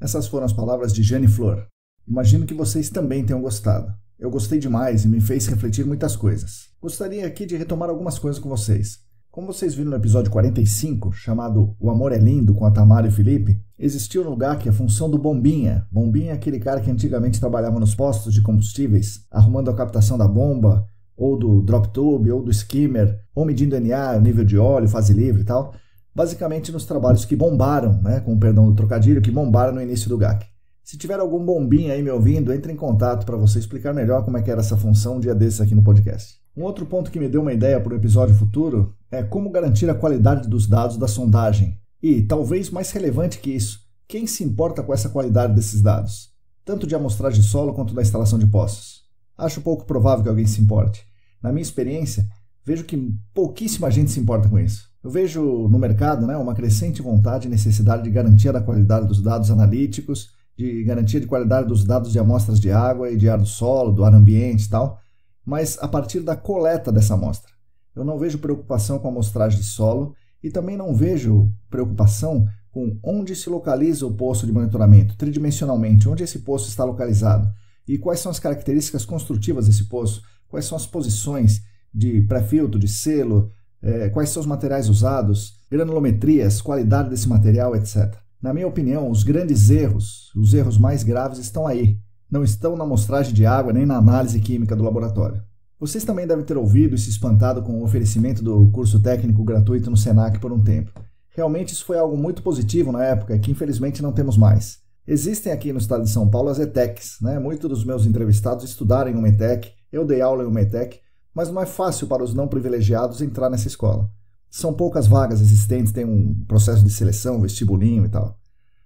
Essas foram as palavras de Jane Flor. Imagino que vocês também tenham gostado. Eu gostei demais e me fez refletir muitas coisas. Gostaria aqui de retomar algumas coisas com vocês. Como vocês viram no episódio 45, chamado O Amor é Lindo, com a Tamara e o Felipe, existiu no GAC a função do Bombinha. Bombinha é aquele cara que antigamente trabalhava nos postos de combustíveis, arrumando a captação da bomba, ou do drop tube, ou do skimmer, ou medindo NA, o nível de óleo, fase livre e tal. Basicamente nos trabalhos que bombaram, né, com o perdão do trocadilho, que bombaram no início do GAC. Se tiver algum bombinha aí me ouvindo, entre em contato para você explicar melhor como é que era essa função um dia desses aqui no podcast. Um outro ponto que me deu uma ideia para o episódio futuro é como garantir a qualidade dos dados da sondagem. E, talvez mais relevante que isso, quem se importa com essa qualidade desses dados? Tanto de amostragem de solo quanto da instalação de poços. Acho pouco provável que alguém se importe. Na minha experiência, vejo que pouquíssima gente se importa com isso. Eu vejo no mercado, né, uma crescente vontade e necessidade de garantia da qualidade dos dados analíticos, de garantia de qualidade dos dados de amostras de água e de ar do solo, do ar ambiente e tal, mas a partir da coleta dessa amostra. Eu não vejo preocupação com a amostragem de solo e também não vejo preocupação com onde se localiza o poço de monitoramento, tridimensionalmente, onde esse poço está localizado e quais são as características construtivas desse poço, quais são as posições de pré-filtro, de selo, quais são os materiais usados, granulometrias, qualidade desse material, etc. Na minha opinião, os grandes erros, os erros mais graves estão aí. Não estão na amostragem de água nem na análise química do laboratório. Vocês também devem ter ouvido e se espantado com o oferecimento do curso técnico gratuito no Senac por um tempo. Realmente isso foi algo muito positivo na época, que infelizmente não temos mais. Existem aqui no estado de São Paulo as ETECs, né? Muitos dos meus entrevistados estudaram em uma ETEC, eu dei aula em uma ETEC, mas não é fácil para os não privilegiados entrar nessa escola. São poucas vagas existentes, tem um processo de seleção, vestibulinho e tal.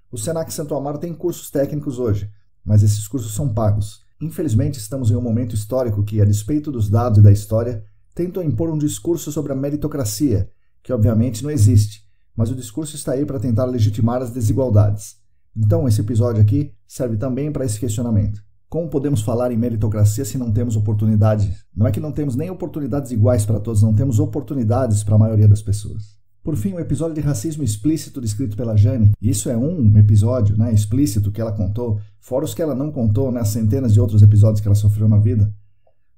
O Senac Santo Amaro tem cursos técnicos hoje, mas esses cursos são pagos. Infelizmente, estamos em um momento histórico que, a despeito dos dados e da história, tentam impor um discurso sobre a meritocracia, que obviamente não existe, mas o discurso está aí para tentar legitimar as desigualdades. Então, esse episódio aqui serve também para esse questionamento. Como podemos falar em meritocracia se não temos oportunidade? Não é que não temos nem oportunidades iguais para todos, não temos oportunidades para a maioria das pessoas. Por fim, o episódio de racismo explícito descrito pela Jane. Isso é um episódio, né, explícito que ela contou, fora os que ela não contou, né, as centenas de outros episódios que ela sofreu na vida.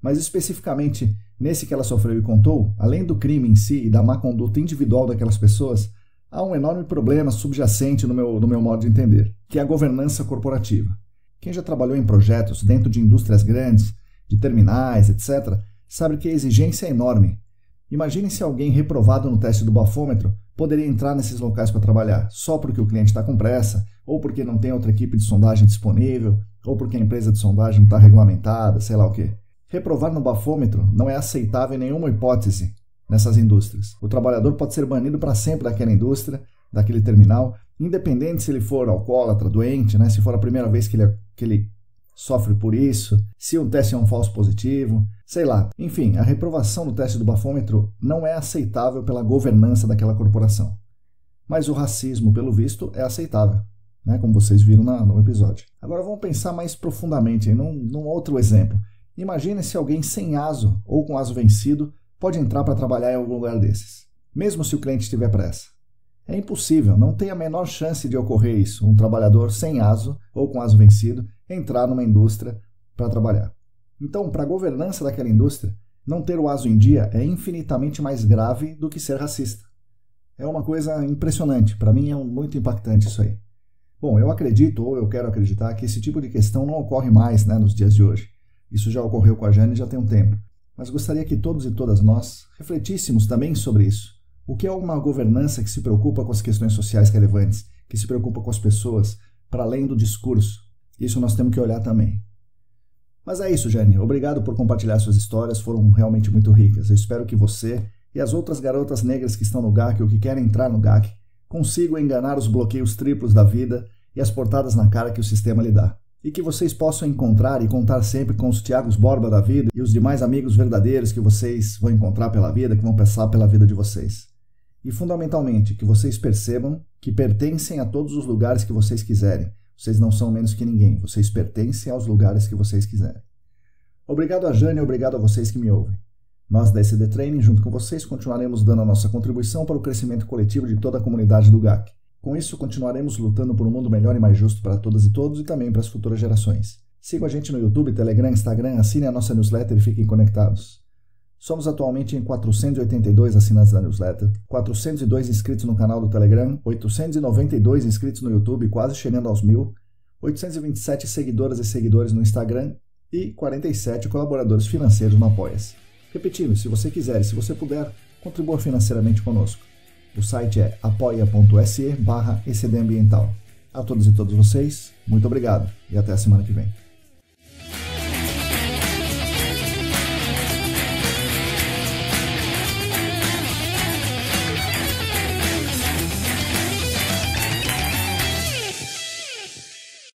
Mas especificamente nesse que ela sofreu e contou, além do crime em si e da má conduta individual daquelas pessoas, há um enorme problema subjacente no meu modo de entender, que é a governança corporativa. Quem já trabalhou em projetos dentro de indústrias grandes, de terminais, etc., sabe que a exigência é enorme. Imagine se alguém reprovado no teste do bafômetro poderia entrar nesses locais para trabalhar, só porque o cliente está com pressa, ou porque não tem outra equipe de sondagem disponível, ou porque a empresa de sondagem não está regulamentada, sei lá o quê. Reprovar no bafômetro não é aceitável em nenhuma hipótese nessas indústrias. O trabalhador pode ser banido para sempre daquela indústria, daquele terminal, independente se ele for alcoólatra, doente, né? Se for a primeira vez que ele sofre por isso, se o teste é um falso positivo, sei lá. Enfim, a reprovação do teste do bafômetro não é aceitável pela governança daquela corporação. Mas o racismo, pelo visto, é aceitável, né? Como vocês viram no episódio. Agora vamos pensar mais profundamente num outro exemplo. Imagine se alguém sem ASO ou com ASO vencido pode entrar para trabalhar em algum lugar desses, mesmo se o cliente tiver pressa. É impossível, não tem a menor chance de ocorrer isso, um trabalhador sem ASO ou com ASO vencido entrar numa indústria para trabalhar. Então, para a governança daquela indústria, não ter o ASO em dia é infinitamente mais grave do que ser racista. É uma coisa impressionante, para mim é muito impactante isso aí. Bom, eu acredito, ou eu quero acreditar, que esse tipo de questão não ocorre mais, né, nos dias de hoje. Isso já ocorreu com a Jane já tem um tempo. Mas gostaria que todos e todas nós refletíssemos também sobre isso. O que é uma governança que se preocupa com as questões sociais relevantes, que se preocupa com as pessoas, para além do discurso? Isso nós temos que olhar também. Mas é isso, Jane. Obrigado por compartilhar suas histórias, foram realmente muito ricas. Eu espero que você e as outras garotas negras que estão no GAC ou que querem entrar no GAC consigam enganar os bloqueios triplos da vida e as portadas na cara que o sistema lhe dá. E que vocês possam encontrar e contar sempre com os Thiagos Borba da vida e os demais amigos verdadeiros que vocês vão encontrar pela vida, que vão passar pela vida de vocês. E, fundamentalmente, que vocês percebam que pertencem a todos os lugares que vocês quiserem. Vocês não são menos que ninguém. Vocês pertencem aos lugares que vocês quiserem. Obrigado a Jane e obrigado a vocês que me ouvem. Nós da ECD Training, junto com vocês, continuaremos dando a nossa contribuição para o crescimento coletivo de toda a comunidade do GAC. Com isso, continuaremos lutando por um mundo melhor e mais justo para todas e todos e também para as futuras gerações. Sigam a gente no YouTube, Telegram, Instagram, assinem a nossa newsletter e fiquem conectados. Somos atualmente em 482 assinantes da newsletter, 402 inscritos no canal do Telegram, 892 inscritos no YouTube, quase chegando aos 1000, 827 seguidoras e seguidores no Instagram e 47 colaboradores financeiros no Apoia-se. Repetindo, se você quiser e se você puder, contribua financeiramente conosco. O site é apoia.se/ECDambiental. A todos e todas vocês, muito obrigado e até a semana que vem.